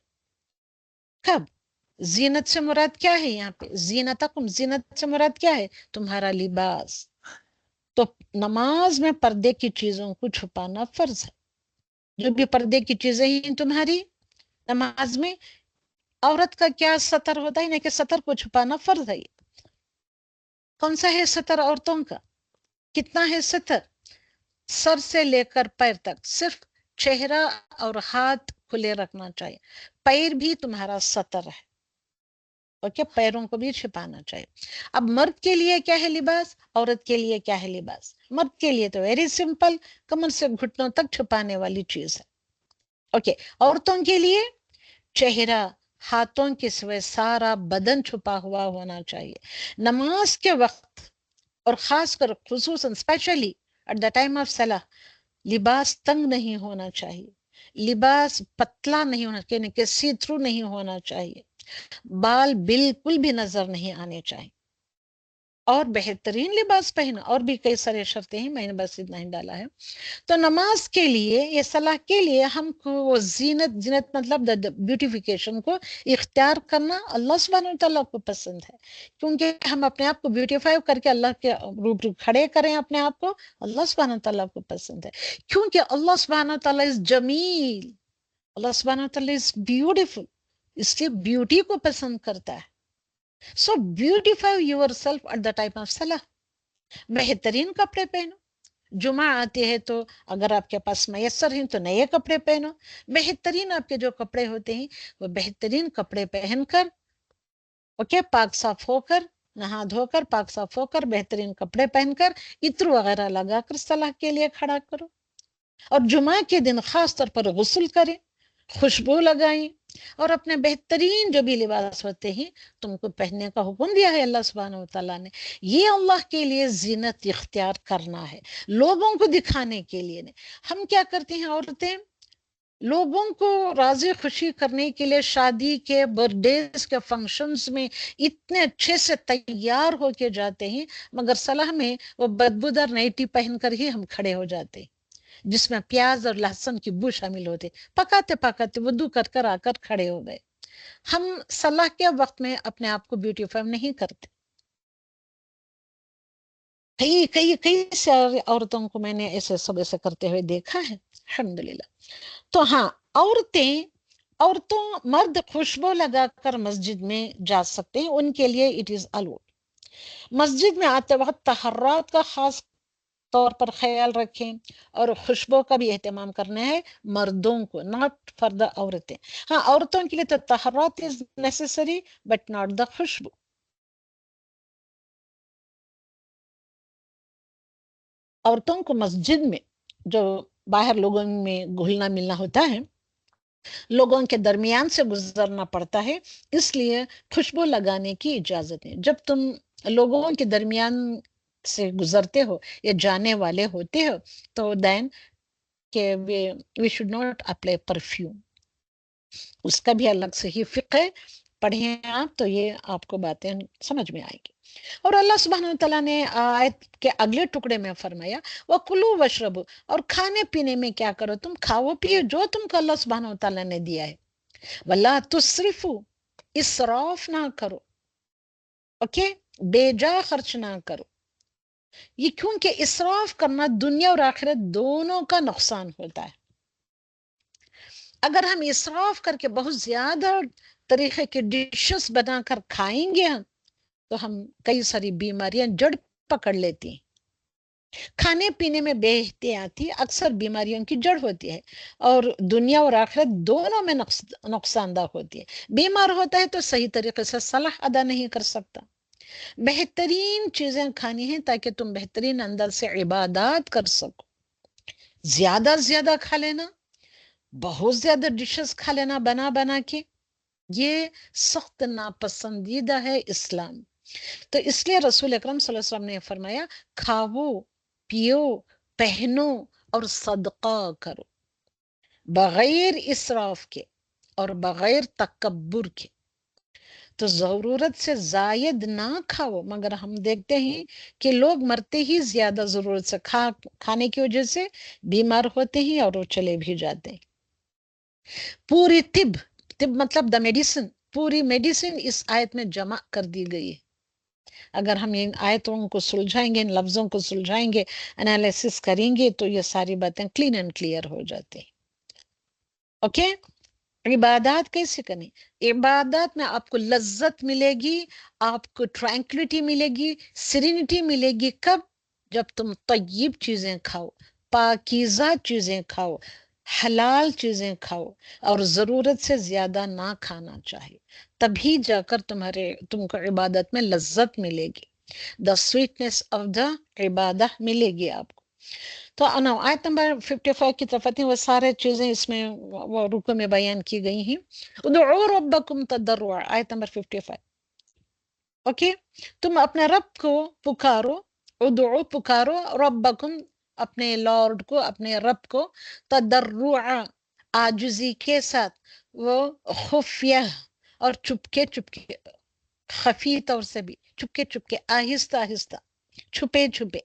Speaker 1: کب؟ زینت سے مراد کیا ہے یہاں پہ؟ زینتکم، زینت سے مراد کیا ہے؟ تمہارا لباس. تو نماز میں پردے کی چیزوں کو چھپانا فرض ہے. جو بھی پردے کی چیزیں ہیں تمہاری نماز میں، عورت کا کیا ستر ہوتا ہے نا کہ ستر کو چھپانا فرض ہے. کون سا ہے ستر عورتوں کا؟ کتنا ہے ستر؟ سر سے لے کر پیر تک صرف چہرہ اور ہاتھ کھلے رکھنا چاہیے. پیر بھی تمہارا ستر ہے، اوکے پیروں کو بھی چھپانا چاہیے. اب مرد کے لیے کیا ہے لباس، عورت کے لیے کیا ہے لباس؟ مرد کے لیے تو ویری سمپل، کمر سے گھٹنوں تک چھپانے والی چیز ہے. اوکے عورتوں کے لیے چہرہ، ہاتھوں کے سوائے سارا بدن چھپا ہوا ہونا چاہیے. نماز کے وقت اور خاص کر خصوصاً especially at the time of صلاح، لباس تنگ نہیں ہونا چاہیے، لباس پتلا نہیں ہونا چاہیے، یعنی کہ سی تھرو نہیں ہونا چاہیے، بال بالکل بھی نظر نہیں آنے چاہیے، اور بہترین لباس پہنا. اور بھی کئی سارے شرطیں ہیں، میں نے بس اتنا ہی ڈالا ہے. تو نماز کے لیے، یہ صلاح کے لیے ہم کو وہ زینت مطلب بیوٹیفیکیشن کو اختیار کرنا اللہ سبحانہ وتعالیٰ کو پسند ہے، کیونکہ ہم اپنے آپ کو بیوٹیفائی کر کے اللہ کے روبرو کھڑے کریں اپنے آپ کو، اللہ سبحانہ وتعالیٰ کو پسند ہے. کیونکہ اللہ سبحانہ وتعالیٰ از جمیل، اللہ سبحانہ وتعالیٰ از بیوٹیفل، اس لیے بیوٹی کو پسند کرتا ہے. So beautify yourself at the time of salah. بہترین کپڑے پہنو. جمعہ آتے ہیں تو اگر آپ کے پاس میسر ہیں تو نئے کپڑے پہنو. بہترین آپ کے جو کپڑے ہوتے ہیں وہ بہترین کپڑے پہن کر، اوکے پاک صاف ہو کر، نہا دھو کر پاک صاف ہو کر بہترین کپڑے پہن کر عطر وغیرہ لگا کر صلاح کے لیے کھڑا کرو. اور جمعہ کے دن خاص طور پر غسل کریں، خوشبو لگائیں، اور اپنے بہترین جو بھی لباس ہوتے ہیں تم کو پہننے کا حکم دیا ہے اللہ سبحانہ وتعالیٰ نے. یہ اللہ کے لیے زینت اختیار کرنا ہے، لوگوں کو دکھانے کے لیے نہیں. ہم کیا کرتے ہیں عورتیں؟ لوگوں کو راضی خوشی کرنے کے لیے شادی کے، برتھ ڈیز کے فنکشنز میں اتنے اچھے سے تیار ہو کے جاتے ہیں، مگر صلاح میں وہ بدبودار نائٹی پہن کر ہی ہم کھڑے ہو جاتے ہیں جس میں پیاز اور لہسن کی بو شامل ہوتے. پکاتے پکاتے وضو کر کر آ کر کھڑے ہو گئے. ہم صلاح کے وقت میں اپنے آپ کو بیوٹیفائی نہیں کرتے. کئی کئی کئی ساری عورتوں کو میں نے ایسے سب ایسے کرتے ہوئے دیکھا ہے الحمدللہ. تو ہاں، عورتوں مرد خوشبو لگا کر مسجد میں جا سکتے ہیں، ان کے لیے اٹ از الاؤڈ. مسجد میں آتے وقت طہارت کا خاص طور پر خیال رکھیں، اور خوشبو کا بھی اہتمام کرنا ہے مردوں کو، ناٹ فار دا عورتیں. ہاں، عورتوں کے لیے تو طہارت از نیسیسری بٹ ناٹ دا خوشبو. عورتوں کو مسجد میں جو باہر لوگوں میں گھلنا ملنا ہوتا ہے، لوگوں کے درمیان سے گزرنا پڑتا ہے، اس لیے خوشبو لگانے کی اجازت ہے. جب تم لوگوں کے درمیان سے گزرتے ہو یا جانے والے ہوتے ہو تو دین کہ we should not apply perfume. اس کا بھی الگ سے ہی فقہ ہے، پڑھیں آپ تو یہ آپ کو باتیں سمجھ میں آئے گی. اور اللہ سبحانہ وتعالیٰ نے آیت کے اگلے ٹکڑے میں فرمایا وَكُلُوا وَاشْرَبُوا، اور کھانے پینے میں کیا کرو؟ تم کھاؤ پیو جو تم کو اللہ سبحانہ وتعالیٰ نے دیا ہے. وَلَا تُسْرِفُوا، اسراف نہ کرو، اوکے، بے جا خرچ نہ کرو. یہ کیونکہ اسراف کرنا دنیا اور آخرت دونوں کا نقصان ہوتا ہے. اگر ہم اسراف کر کے بہت زیادہ طریقے کے ڈشز بنا کر کھائیں گے تو ہم کئی ساری بیماریاں جڑ پکڑ لیتی ہیں. کھانے پینے میں بے احتیاطی اکثر بیماریوں کی جڑ ہوتی ہے، اور دنیا اور آخرت دونوں میں نقصان دہ ہوتی ہے. بیمار ہوتا ہے تو صحیح طریقے سے صلاح ادا نہیں کر سکتا. بہترین چیزیں کھانی ہیں تاکہ تم بہترین اندر سے عبادات کر سکو. زیادہ زیادہ کھا لینا، بہت زیادہ ڈشز کھا لینا بنا بنا کے، یہ سخت ناپسندیدہ ہے اسلام. تو اس لیے رسول اکرم صلی اللہ علیہ وسلم نے فرمایا کھاؤ پیو پہنو اور صدقہ کرو بغیر اسراف کے اور بغیر تکبر کے. تو ضرورت سے زائد نہ کھاؤ، مگر ہم دیکھتے ہیں کہ لوگ مرتے ہی زیادہ ضرورت سے کھانے کی وجہ سے بیمار ہوتے ہیں اور وہ چلے بھی جاتے ہیں. پوری طب مطلب دا میڈیسن، پوری میڈیسن اس آیت میں جمع کر دی گئی ہے. اگر ہم ان آیتوں کو سلجھائیں گے، ان لفظوں کو سلجھائیں گے، انالیسس کریں گے تو یہ ساری باتیں کلین اینڈ کلیئر ہو جاتی ہیں. اوکے، عبادات کیسے کریں؟ عبادات میں آپ کو لذت ملے گی، آپ کو ٹرینکلٹی ملے گی، سیرینٹی ملے گی. کب؟ جب تم طیب چیزیں کھاؤ، پاکیزہ چیزیں کھاؤ، حلال چیزیں کھاؤ، اور ضرورت سے زیادہ نہ کھانا چاہیے. تبھی جا کر تم کو عبادت میں لذت ملے گی، دا سویٹنس آف دا عبادہ ملے گی آپ کو. تو آیت نمبر 55 کی طرف آتے ہیں، وہ سارے چیزیں اس میں وہ رکو میں بیان کی گئی ہیں. ادعوا ربکم تضرعا، آیت نمبر 55. اوکے، تم اپنے رب کو پکارو، ادعو پکارو، ربکم اپنے لارڈ کو، اپنے رب کو، تضرعا عاجزی کے ساتھ، وہ خفیہ اور چپکے چپکے، خفی طور سے بھی چپکے چپکے، آہستہ آہستہ، چھپے چھپے.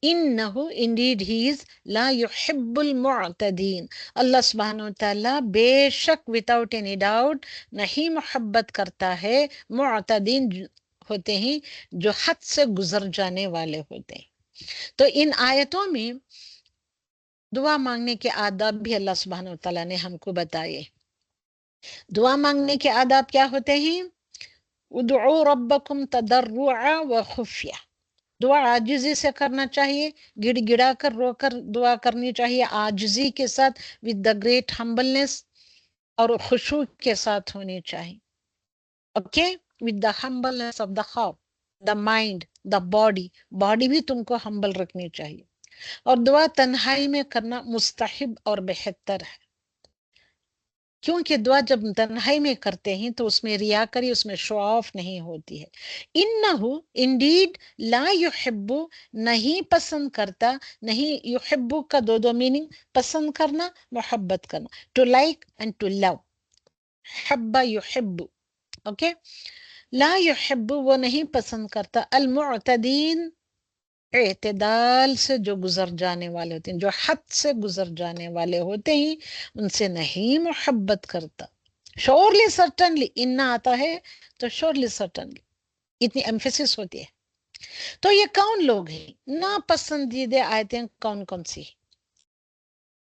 Speaker 1: انہو انڈیڈ ہی از لا یحب المعتدین، اللہ سبحانہ وتعالی بے شک without any doubt نہیں محبت کرتا ہے معتدین ہوتے ہیں جو حد سے گزر جانے والے ہوتے ہیں. تو ان آیتوں میں دعا مانگنے کے آداب بھی اللہ سبحانہ وتعالی نے ہم کو بتائے. دعا مانگنے کے آداب کیا ہوتے ہیں؟ ادعوا ربکم تضرعا وخفیہ، دعا عاجزی سے کرنا چاہیے، گڑ گڑا کر رو کر دعا کرنی چاہیے، عاجزی کے ساتھ with the great humbleness، اور خشوع کے ساتھ ہونی چاہیے. Okay, with the humbleness of the heart، the mind، the body بھی تم کو ہمبل رکھنی چاہیے. اور دعا تنہائی میں کرنا مستحب اور بہتر ہے. کیونکہ دعا جب تنہائی میں کرتے ہیں تو اس میں ریاکاری، اس میں شو آف نہیں ہوتی ہے. انہو انڈیڈ لا یحب نہیں پسند کرتا، نہیں یحب کا دو میننگ، پسند کرنا محبت کرنا، ٹو لائک اینڈ ٹو لو، حب یحب، اوکے. لا یحب وہ نہیں پسند کرتا المعتدین اعتدال سے جو گزر جانے والے ہوتے ہیں، جو حد سے گزر جانے والے ہوتے ہیں ان سے نہیں محبت کرتا. شورلی سرٹنلی ان آتا ہے تو شورلی سرٹنلی اتنی ایمفیسس ہوتی ہے. تو یہ کون لوگ ہیں؟ ناپسندیدہ آیتیں کون کون سی؟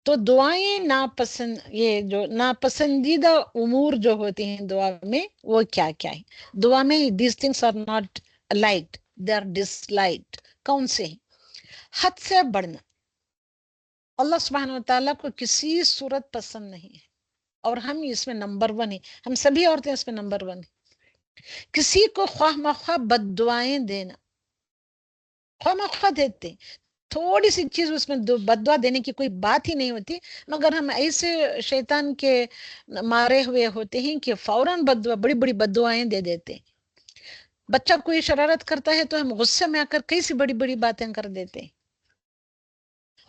Speaker 1: تو دعائیں ناپسند، یہ جو ناپسندیدہ امور جو ہوتے ہیں دعا میں وہ کیا کیا ہے؟ دعا میں these things are not liked, they are disliked. کون سے ہیں؟ حد سے بڑھنا. اللہ سبحانہ وتعالیٰ کو کسی صورت پسند نہیں ہے، اور ہم اس میں نمبر 1 ہیں، ہم سبھی عورتیں اس میں نمبر 1 ہیں. کسی کو خواہ مخواہ بد دعائیں دینا، خواہ مخواہ دیتے ہیں، تھوڑی سی چیز اس میں بد دعا دینے کی کوئی بات ہی نہیں ہوتی، مگر ہم ایسے شیطان کے مارے ہوئے ہوتے ہیں کہ فوراً بد دعا، بڑی بڑی بد دعائیں دے دیتے ہیں. بچہ کوئی شرارت کرتا ہے تو ہم غصے میں آ کر کئی سی بڑی بڑی باتیں کر دیتے ہیں.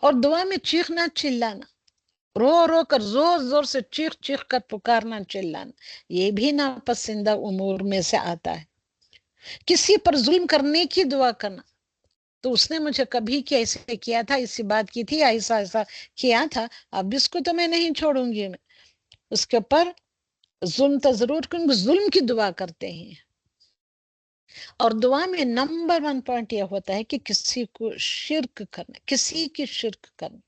Speaker 1: اور دعا میں چیخنا چلانا، رو رو کر زور زور سے چیخ چیخ کر پکارنا چلانا، یہ بھی ناپسندہ امور میں سے آتا ہے. کسی پر ظلم کرنے کی دعا کرنا، تو اس نے مجھے کبھی کہ ایسے کیا تھا، اسی بات کی تھی، ایسا ایسا کیا تھا، اب اس کو تو میں نہیں چھوڑوں گی، میں اس کے اوپر ظلم تو ضرور کیونکہ ظلم کی دعا کرتے ہیں. اور دعا میں نمبر 1 پوائنٹ یہ ہوتا ہے کہ کسی کو شرک کرنا، کسی کی شرک کرنا،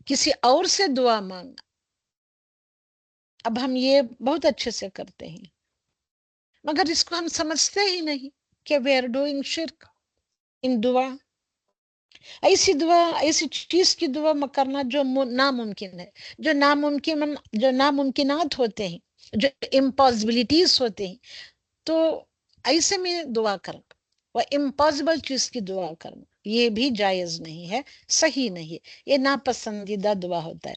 Speaker 1: کسی اور سے دعا مانگنا. اب ہم یہ بہت اچھے سے کرتے ہیں مگر اس کو ہم سمجھتے ہی نہیں کہ we are doing شرک ان دعا. ایسی دعا، ایسی چیز کی دعا کرنا جو ناممکن ہے، جو ناممکنات ہوتے ہیں، جو امپاسبلٹیز ہوتے ہیں، تو ایسے میں دعا کرنا، وہ امپاسبل چیز کی دعا کرنا یہ بھی جائز نہیں ہے، صحیح نہیں ہے، یہ ناپسندیدہ دعا ہوتا ہے.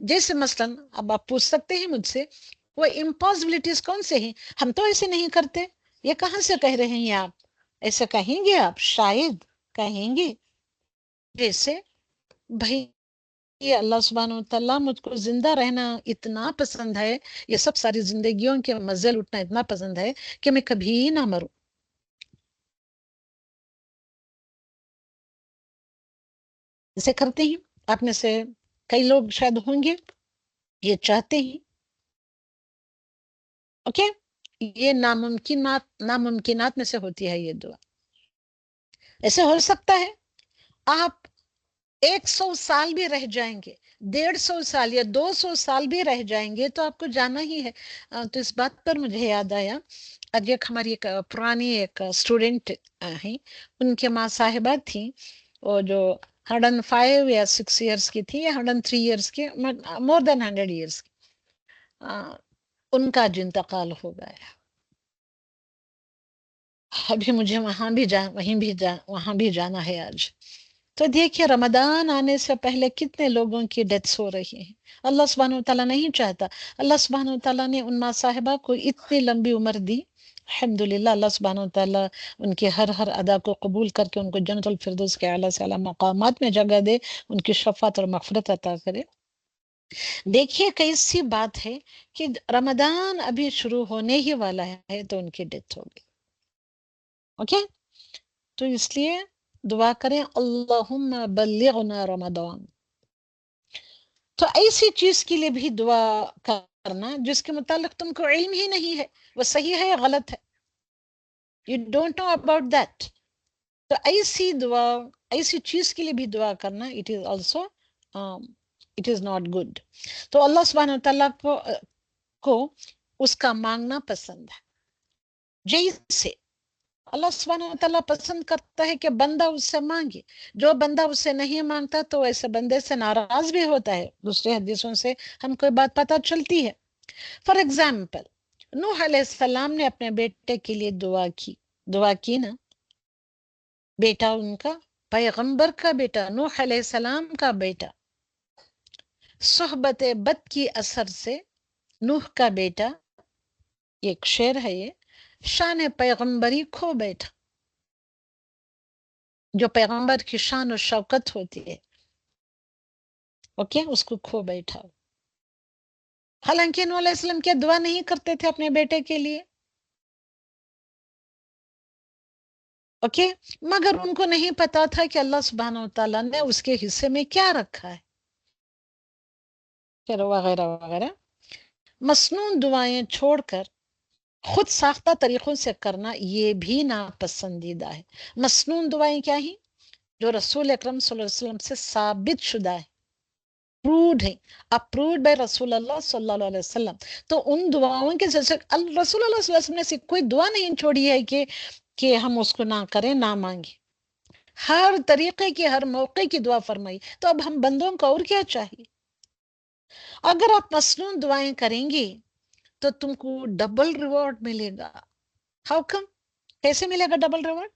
Speaker 1: جیسے مثلا اب آپ پوچھ سکتے ہیں مجھ سے وہ امپاسبلٹیز کون سے ہیں؟ ہم تو ایسے نہیں کرتے، یہ کہاں سے کہہ رہے ہیں آپ؟ ایسے کہیں گے آپ؟ شاید کہیں گے. جیسے بھائی یہ اللہ سبحانہ وتعالیٰ مجھ کو زندہ رہنا اتنا پسند ہے، یہ سب ساری زندگیوں کے مزے لٹنا اتنا پسند ہے کہ میں کبھی نہ مروں. اسے کرتے ہیں آپ میں سے کئی لوگ شاید ہوں گے، یہ چاہتے ہیں. اوکے، یہ ناممکنات میں سے ہوتی ہے یہ دعا. ایسے ہو سکتا ہے آپ 100 سال بھی رہ جائیں گے، 150 سال یا 200 سال بھی رہ جائیں گے تو آپ کو جانا ہی ہے. تو اس بات پر مجھے یاد آیا، آج ایک ہماری ایک پرانی ایک اسٹوڈنٹ ہیں، ان کے ماں صاحبہ تھیں، اور جو 105 یا 6 ایئرس کی تھی، یا 103 ایئرس کی، مور دین 100 ایئرس کی. ان کا جو انتقال ہو گیا، ابھی مجھے وہاں بھی جانا ہے آج. تو دیکھیے رمضان آنے سے پہلے کتنے لوگوں کی ڈیتھس ہو رہی ہیں. اللہ سبحانہ وتعالیٰ نہیں چاہتا. اللہ سبحانہ وتعالیٰ نے ان ماں صاحبہ کو اتنی لمبی عمر دی، الحمدللہ. اللہ سبحانہ وتعالیٰ ان کے ہر ادا کو قبول کر کے ان کو جنت الفردوس کے اعلیٰ سے اعلیٰ مقامات میں جگہ دے، ان کی شفاعت اور مغفرت عطا کرے. دیکھیے کیسی بات ہے کہ رمضان ابھی شروع ہونے ہی والا ہے تو ان کی ڈیتھ ہو گئی. اوکے، تو اس لیے دعا کریں اللہم بلغنا رمضان. تو ایسی چیز کے لیے بھی دعا کرنا جس کے متعلق تم کو علم ہی نہیں ہے، وہ صحیح ہے یا غلط ہے، you don't know about that. تو ایسی دعا، ایسی چیز کے لیے بھی دعا کرنا it is also it is not good. تو اللہ سبحانہ وتعالیٰ کو اس کا مانگنا پسند ہے. جیسے اللہ سبحانہ وتعالیٰ پسند کرتا ہے کہ بندہ اس سے مانگے، جو بندہ اس سے نہیں مانگتا تو ایسے بندے سے ناراض بھی ہوتا ہے. دوسرے حدیثوں سے ہم کوئی بات پتہ چلتی ہے. فار ایگزامپل نوح علیہ السلام نے اپنے بیٹے کے لیے دعا کی نا. بیٹا ان کا پیغمبر کا بیٹا، نوح علیہ السلام کا بیٹا، صحبت بد کی اثر سے نوح کا بیٹا، ایک شعر ہے یہ، شان پیغمبری کھو بیٹھا، جو پیغمبر کی شان و شوکت ہوتی ہے اوکے اس کو کھو بیٹھا۔ حالانکہ نوح علیہ السلام کیا دعا نہیں کرتے تھے اپنے بیٹے کے لیے؟ اوکے، مگر ان کو نہیں پتا تھا کہ اللہ سبحانہ وتعالیٰ نے اس کے حصے میں کیا رکھا ہے، پھر وغیرہ وغیرہ۔ مسنون دعائیں چھوڑ کر خود ساختہ طریقوں سے کرنا یہ بھی ناپسندیدہ ہے۔ مسنون دعائیں کیا ہیں؟ جو رسول اکرم صلی اللہ علیہ وسلم سے ثابت شدہ ہے، پروڈ ہے، اپروڈ بائی رسول اللہ صلی اللہ علیہ وسلم، تو ان دعاؤں کے جیسے رسول اللہ صلی اللہ علیہ وسلم نے کوئی دعا نہیں چھوڑی ہے کہ ہم اس کو نہ کریں نہ مانگیں، ہر طریقے کی ہر موقع کی دعا فرمائی، تو اب ہم بندوں کو اور کیا چاہیے؟ اگر آپ مسنون دعائیں کریں گے تو تم کو ڈبل ریوارڈ ملے گا۔ How come? کیسے ملے گا ڈبل ریوارڈ؟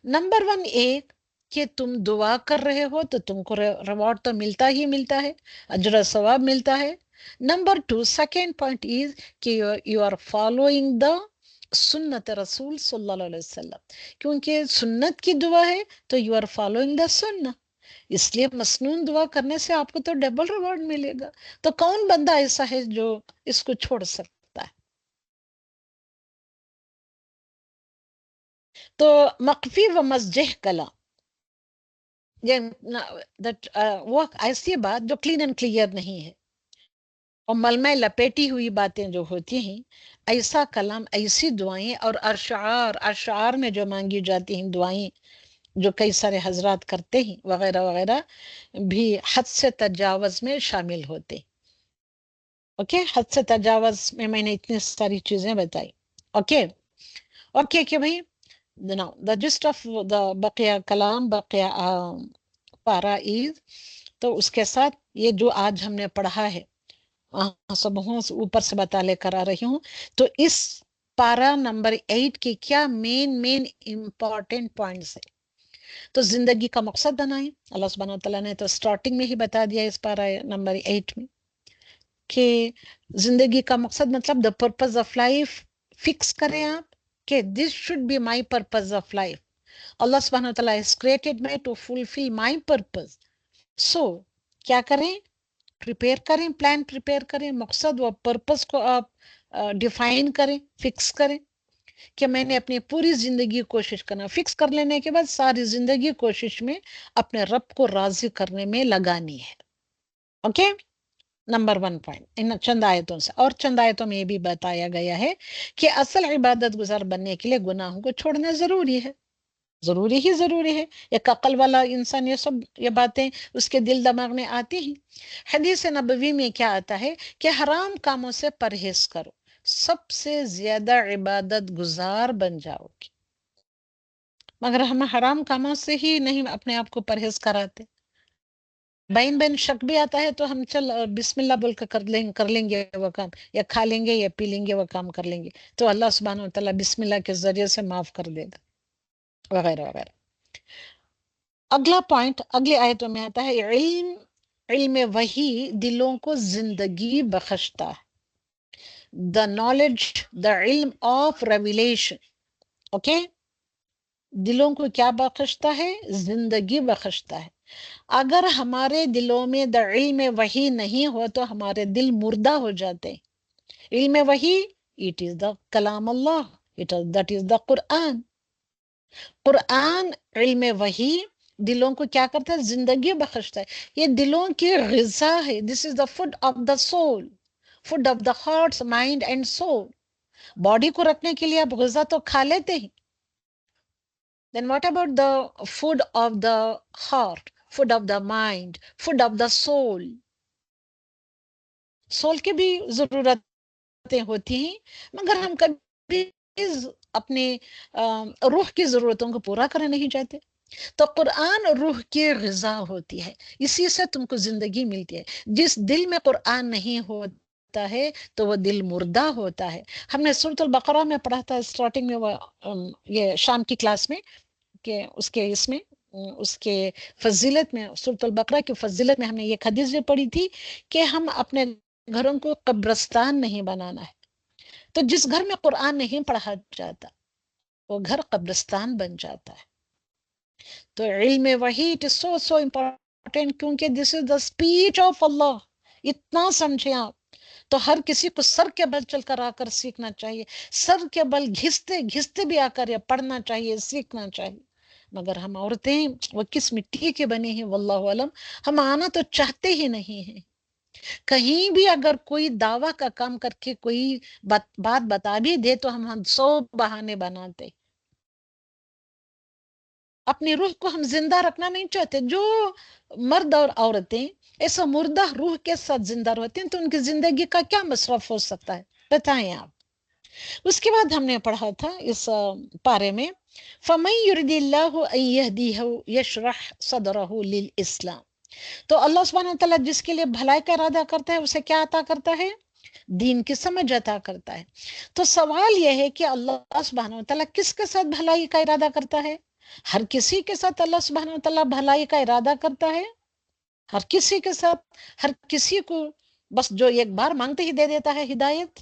Speaker 1: نمبر 1 ایک کہ تم دعا کر رہے ہو تو تم کو ریوارڈ تو ملتا ہی ملتا ہے، اجر و ثواب ملتا ہے۔ نمبر 2 سیکنڈ پوائنٹ از کہ یو آر فالوئنگ دا سنت رسول صلی اللہ علیہ وسلم، کیونکہ سنت کی دعا ہے تو یو آر فالوئنگ دا سنت، اس لیے مسنون دعا کرنے سے آپ کو تو ڈبل ریوارڈ ملے گا۔ تو کون بندہ ایسا ہے جو اس کو چھوڑ سکتا ہے؟ تو مقفی و مسجح کلام، وہ ایسی بات جو کلین اینڈ کلیئر نہیں ہے، اور ملمہ لپیٹی ہوئی باتیں جو ہوتی ہیں، ایسا کلام، ایسی دعائیں، اور اشعار میں جو مانگی جاتی ہیں دعائیں جو کئی سارے حضرات کرتے ہیں وغیرہ وغیرہ بھی حد سے تجاوز میں شامل ہوتے۔ اوکے، حد سے تجاوز میں نے اتنی ساری چیزیں بتائی۔ اوکے کہ بھائی the gist of the بقیہ کلام، بقیہ پارا از، تو اس کے ساتھ یہ جو آج ہم نے پڑھا ہے سب ہوں اوپر سے بتا لے کر آ رہی ہوں، تو اس پارا نمبر 8 کی کیا مین امپورٹنٹ پوائنٹس ہے؟ تو زندگی کا مقصد بنائیں۔ اللہ سبحانہ وتعالیٰ نے تو سٹارٹنگ میں ہی بتا دیا اس پارا نمبر 8 میں کہ زندگی کا مقصد مطلب the purpose of life fix کریں آپ کہ this should be my purpose of life. Allah subhanahu wa ta'ala has created me to fulfill my purpose. So کیا کریں؟ پریپیئر کریں، پلان پریپیئر کریں، مقصد و پرپز کو آپ ڈیفائن کریں، فکس کریں کہ میں نے اپنی پوری زندگی کوشش کرنا، فکس کر لینے کے بعد ساری زندگی کوشش میں اپنے رب کو راضی کرنے میں لگانی ہے۔ اوکے، نمبر 1 پوائنٹ ان چند آیتوں سے، اور چند آیتوں میں یہ بھی بتایا گیا ہے کہ اصل عبادت گزار بننے کے لیے گناہوں کو چھوڑنا ضروری ہے، ضروری ہی ضروری ہے۔ ایک عقل والا انسان یہ باتیں اس کے دل دماغ میں آتی ہیں۔ حدیث نبوی میں کیا آتا ہے کہ حرام کاموں سے پرہیز کرو، سب سے زیادہ عبادت گزار بن جاؤ گی۔ مگر ہم حرام کاموں سے ہی نہیں اپنے آپ کو پرہیز کراتے، بین شک بھی آتا ہے تو ہم چل بسم اللہ بول کر لیں گے وہ کام، یا کھا لیں گے یا پی لیں گے وہ کام کر لیں گے، تو اللہ سبحانہ وتعالیٰ بسم اللہ کے ذریعے سے معاف کر دے گا وغیرہ وغیرہ۔ اگلا پوائنٹ اگلی آیتوں میں آتا ہے، علم وحی دلوں کو زندگی بخشتا ہے، دا نالج، دا علم آف ریویلیشن، اوکے، دلوں کو کیا بخشتا ہے؟ زندگی بخشتا ہے۔ اگر ہمارے دلوں میں دا علم وحی نہیں ہو تو ہمارے دل مردہ ہو جاتے ہیں۔ علم وحی اٹ از دا کلام اللہ، دیٹ از دا قرآن۔ قرآن علم وحی دلوں کو کیا کرتا ہے؟ زندگی بخشتا ہے، یہ دلوں کی غذا ہے۔ This is the food of the soul, food of the heart mind and soul. Body کو رکھنے کے لیے آپ غذا تو کھا لیتے ہیں، then what about the food of the heart, food of the mind, food of the soul؟ Civil کی بھی ضرورتیں ہوتی ہیں، مگر ہم کبھی اپنے روح کی ضرورتوں کو پورا کرنے نہیں چاہتے۔ تو قرآن روح کی غذا ہوتی ہے، اسی سے تم کو زندگی ملتی ہے۔ جس دل میں قرآن نہیں ہوتا ہے تو وہ دل مردہ ہوتا ہے۔ ہم نے سورۃ البقرہ میں پڑھا تھا اسٹارٹنگ میں، یہ شام کی کلاس میں، کہ اس کے فضیلت میں، سورۃ البقرہ کی فضیلت میں ہم نے یہ حدیث بھی پڑھی تھی کہ ہم اپنے گھروں کو قبرستان نہیں بنانا ہے. تو جس گھر میں قرآن نہیں پڑھا جاتا وہ گھر قبرستان بن جاتا ہے. تو علم وحی it is so so important, کیونکہ دس از دا اسپیچ آف اللہ. اتنا سمجھیں آپ. تو ہر کسی کو سر کے بل چل کر آ کر سیکھنا چاہیے، سر کے بل گھستے گھستے بھی آ کر یہ پڑھنا چاہیے، سیکھنا چاہیے. مگر ہم عورتیں وہ کس مٹی کے بنے ہیں واللہ علم، ہم آنا تو چاہتے ہی نہیں ہیں. کہیں بھی اگر کوئی دعویٰ کا کام کر کے کوئی بات بتا بھی دے تو ہم 100 بہانے بناتے. اپنی روح کو ہم زندہ رکھنا نہیں چاہتے. جو مرد اور عورتیں ایسا مردہ روح کے ساتھ زندہ رہتے ہیں تو ان کی زندگی کا کیا مصرف ہو سکتا ہے، بتائیں آپ. اس کے بعد ہم نے پڑھا تھا اس پارے میں فَمَن يُرِدِ اللَّهُ أَن يَهْدِيَهُ يَشْرَحْ صَدْرَهُ لِلْإِسْلَامِ. تو اللہ سبحانہ وتعالیٰ جس کے لیے بھلائی کا ارادہ کرتا ہے اسے کیا عطا کرتا ہے؟ دین کی سمجھ عطا کرتا ہے. تو سوال یہ ہے کہ اللہ سبحانہ وتعالیٰ کس کے ساتھ بھلائی کا ارادہ کرتا ہے؟ ہر کسی کے ساتھ اللہ سبحانہ وتعالیٰ بھلائی کا ارادہ کرتا ہے؟ ہر کسی کے ساتھ؟ ہر کسی کو بس جو ایک بار مانگتے ہی دے دیتا ہے ہدایت؟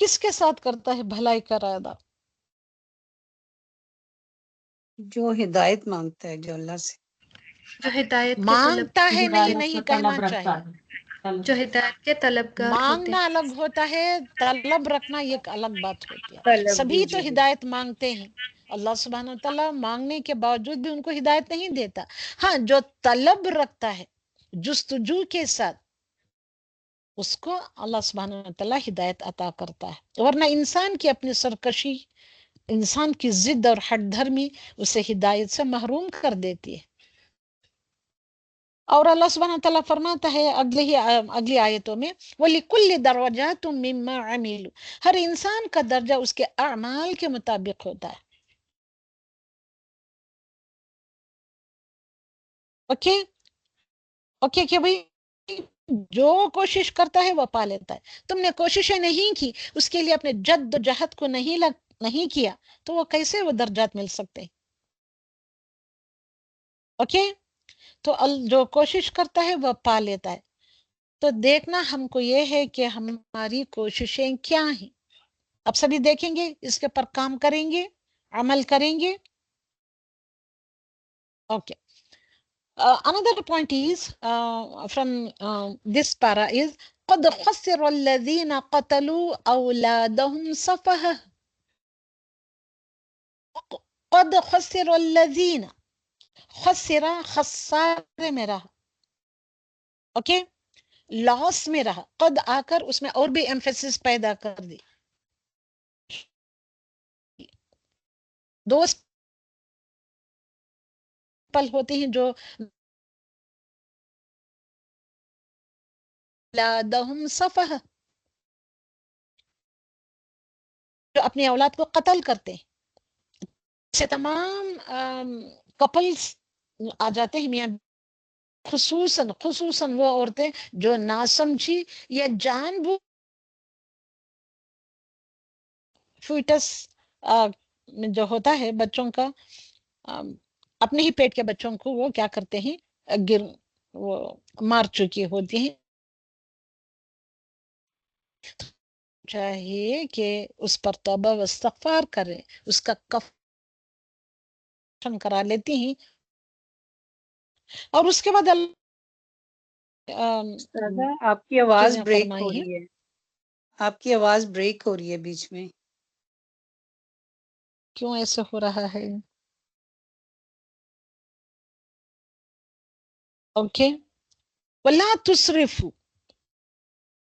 Speaker 1: کس کے ساتھ کرتا ہے بھلائی کا ارادہ؟
Speaker 2: جو ہدایت مانگتا ہے، جو اللہ سے
Speaker 3: جو ہدایت کے
Speaker 1: مانگتا ہے نہیں
Speaker 4: ہدایت کا
Speaker 1: کہنا
Speaker 4: طلب رکھتا
Speaker 1: چاہیے.
Speaker 4: ہے.
Speaker 3: جو ہدایت کے طلبگار ہوتے
Speaker 1: مانگنا
Speaker 3: ہیں.
Speaker 1: الگ ہوتا ہے، طلب رکھنا ایک الگ بات ہوتی ہے.
Speaker 2: طلب بھی
Speaker 1: سبھی تو
Speaker 2: جو ہے.
Speaker 1: ہدایت مانگتے ہیں، اللہ سبحانہ وتعالیٰ مانگنے کے باوجود بھی ان کو ہدایت نہیں دیتا. ہاں جو طلب رکھتا ہے جستجو کے ساتھ اس کو اللہ سبحانہ وتعالیٰ ہدایت عطا کرتا ہے. ورنہ انسان کی اپنی سرکشی، انسان کی ضد اور ہٹ دھرمی اسے ہدایت سے محروم کر دیتی ہے. اور اللہ سبحانہ وتعالیٰ فرماتا ہے اگلی آیتوں میں وَلِكُلِّ دَرَجَاتٌ مِّمَّا عَمِلُوا. ہر انسان کا درجہ اس کے اعمال کے مطابق ہوتا ہے. اوکے کہ بھئی جو کوشش کرتا ہے وہ پا لیتا ہے. تم نے کوششیں نہیں کی، اس کے لیے اپنے جد و جہد کو نہیں کیا تو وہ کیسے وہ درجات مل سکتے ہیں؟ اوکے تو جو کوشش کرتا ہے وہ پا لیتا ہے. تو دیکھنا ہم کو یہ ہے کہ ہماری کوششیں کیا ہیں. اب سبھی دیکھیں گے، اس کے پر کام کریں گے، عمل کریں گے. Okay. Another point is from this para is قد خسر الذين قتلوا أولادهم سفها. قد خسر الذين، خسر خسارے میں رہا، اوکے لاس میں رہا. قد آ کر اس میں اور بھی ایمفیسس پیدا کر دی. دو پل ہوتے ہیں جو اولادهم سفها، جو اپنی اولاد کو قتل کرتے ہیں. سے تمام کپلز آ جاتے ہیں میاں، خصوصاً وہ عورتیں جو ناسمجھی یا جان بوجھ فیٹس جو ہوتا ہے بچوں کا، اپنے ہی پیٹ کے بچوں کو وہ کیا کرتے ہیں، وہ مار چکی ہوتی ہیں. چاہیے کہ اس پر توبہ و استغفار کریں، اس کا کفن کرا لیتی ہیں. اور اس کے بعد
Speaker 2: استاذہ، آپ کی آواز
Speaker 1: چیزیں
Speaker 2: بریک ہو
Speaker 1: فرمائی ہیں.
Speaker 2: رہی ہے. آپ کی آواز بریک ہو رہی ہے بیچ میں.
Speaker 1: کیوں ایسے ہو رہا ہے؟ اوکے وَلَا تُسْرِفُوا.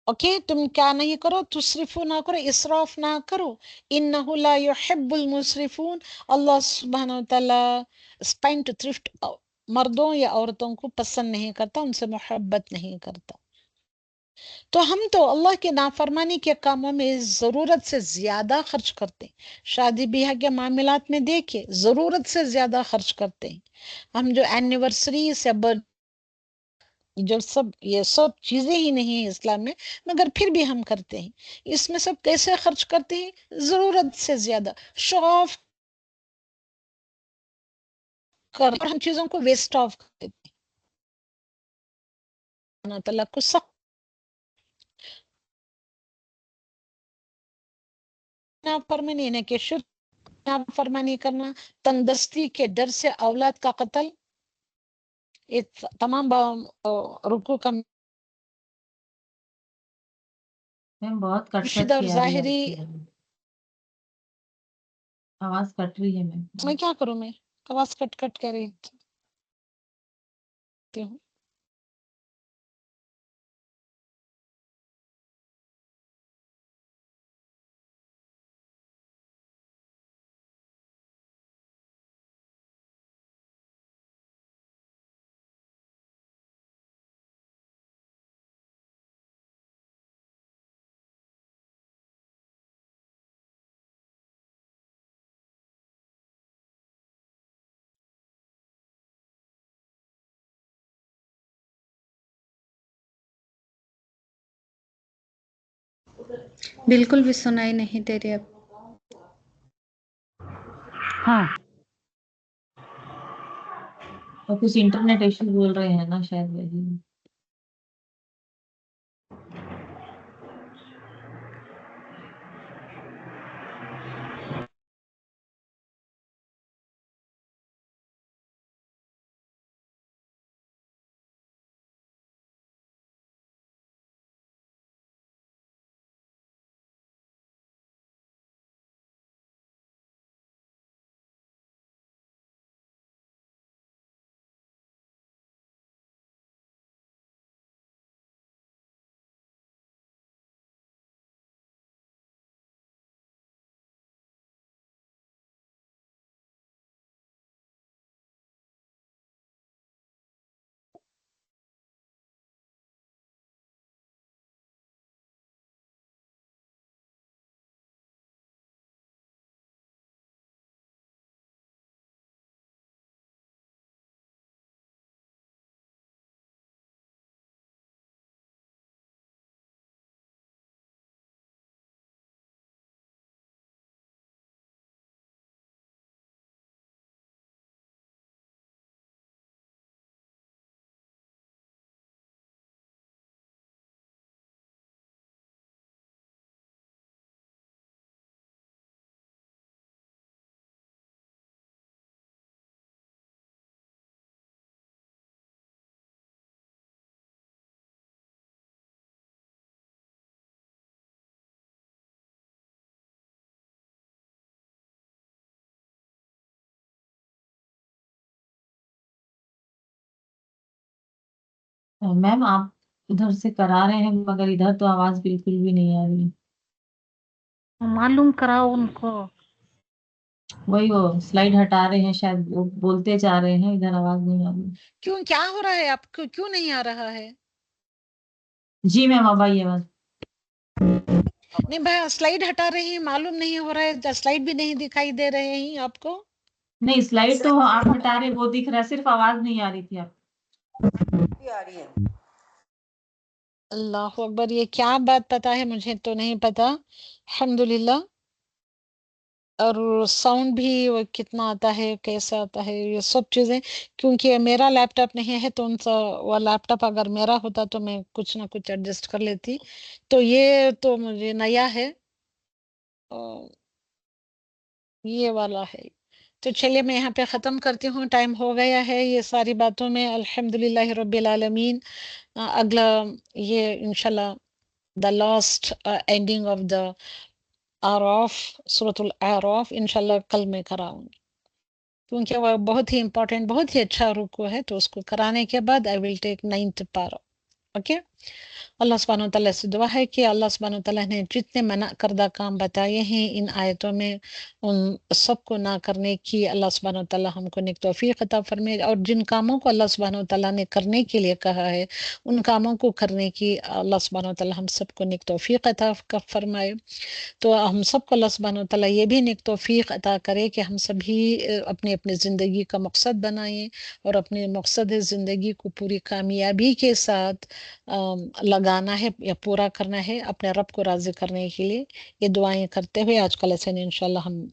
Speaker 1: اوکے تم کیا نہیں کرو، تسرفو نہ کرو، اسراف نہ کرو. انہ لا یحب المسرفون. اللہ سبحانہ وتعالیٰ اسپینٹ تھرفٹ مردوں یا عورتوں کو پسند نہیں کرتا، ان سے محبت نہیں کرتا. تو ہم تو اللہ کے نافرمانی کے کاموں میں ضرورت سے زیادہ خرچ کرتے ہیں. شادی بیاہ کے معاملات میں دیکھیں ضرورت سے زیادہ خرچ کرتے ہیں. ہم جو اینیورسری سے جو یہ سب چیزیں ہی نہیں ہیں اسلام میں، مگر پھر بھی ہم کرتے ہیں. اس میں سب کیسے خرچ کرتے ہیں؟ ضرورت سے زیادہ شو آف کر، ہم چیزوں کو ویسٹ آف کرتے ہیں. اللہ تعالیٰ کو سخت نافرمانی نے کہ شرک نافرمانی کرنا، تندرستی کے ڈر سے اولاد کا قتل، یہ تمام رکوع کا
Speaker 4: بہت کٹ
Speaker 1: مرشد
Speaker 4: کٹ
Speaker 1: اور
Speaker 4: کے آ رہی ہے
Speaker 1: ظاہری.
Speaker 4: آپ کی آواز کٹ رہی ہے
Speaker 1: میں کیا کروں، میں آواز کٹ کٹ کر رہی ہوں.
Speaker 3: بالکل بھی سنائی نہیں دے رہی اب.
Speaker 4: ہاں اور کچھ انٹرنیٹ ایشو بول رہے ہیں نا شاید وہی. میم آپ ادھر سے کرا رہے ہیں مگر ادھر تو آواز بالکل بھی نہیں آ رہی.
Speaker 2: معلوم کراؤ ان کو.
Speaker 4: وہی وہ سلائڈ ہٹا رہے ہیں شاید، وہ بولتے جا رہے ہیں ادھر آواز نہیں آ رہی.
Speaker 1: کیوں، کیا ہو رہا ہے آپ کو، کیوں نہیں آ رہا ہے؟
Speaker 4: جی میم اب آئی آواز.
Speaker 1: نہیں بھائی، سلائڈ ہٹا رہے ہیں، معلوم نہیں ہو رہا ہے، سلائڈ بھی نہیں دکھائی دے رہے ہیں آپ کو.
Speaker 4: نہیں سلائڈ تو آپ ہٹا رہے وہ دکھ رہا ہے، صرف آواز نہیں آ رہی تھی آپ.
Speaker 1: اللہ اکبر، یہ کیا بات پتا ہے، مجھے تو نہیں پتا. الحمدللہ. اور ساؤنڈ بھی وہ کتنا آتا ہے، کیسا آتا ہے، یہ سب چیزیں، کیونکہ میرا لیپ ٹاپ نہیں ہے تو وہ لیپ ٹاپ اگر میرا ہوتا تو میں کچھ نہ کچھ ایڈجسٹ کر لیتی. تو یہ تو مجھے نیا ہے، یہ والا ہے. تو چلیے میں یہاں پہ ختم کرتی ہوں، ٹائم ہو گیا ہے یہ ساری باتوں میں. الحمدللہ رب العالمین. اگلا یہ انشاءاللہ the last ending of the اعراف، سورۃ الاعراف انشاءاللہ کل میں کراؤں گی، کیونکہ وہ بہت ہی امپورٹنٹ، بہت ہی اچھا رکوع ہے. تو اس کو کرانے کے بعد I will take 9th پارا. اوکے. اللہ سبحانہ وتعالیٰ سے دعا ہے کہ اللہ سبحانہ وتعالیٰ نے جتنے منع کردہ کام بتائے ہیں ان آیتوں میں، ان سب کو نہ کرنے کی اللہ سبحانہ وتعالیٰ ہم کو نیک توفیق عطا فرمائے، اور جن کاموں کو اللہ سبحانہ وتعالیٰ نے کرنے کے لیے کہا ہے ان کاموں کو کرنے کی اللہ سبحانہ وتعالیٰ ہم سب کو نیک توفیق عطا فرمائے. تو ہم سب کو اللہ سبحانہ وتعالیٰ یہ بھی نیک توفیق عطا کرے کہ ہم سبھی اپنے اپنے زندگی کا مقصد بنائیں، اور اپنے مقصد زندگی کو پوری کامیابی کے ساتھ لگانا ہے یا پورا کرنا ہے اپنے رب کو راضی کرنے کے لیے. یہ دعائیں کرتے ہوئے آج کا لیسن انشاءاللہ ہم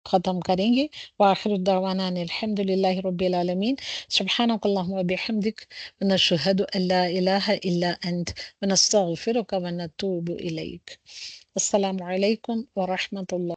Speaker 1: ختم کریں گے. وآخر دعوانا ان الحمد للہ رب العالمین. سبحانک اللہم وبحمدک ونشہد ان لا الہ الا انت ونستغفرک ونتوب الیک. السلام علیکم ورحمۃ اللہ.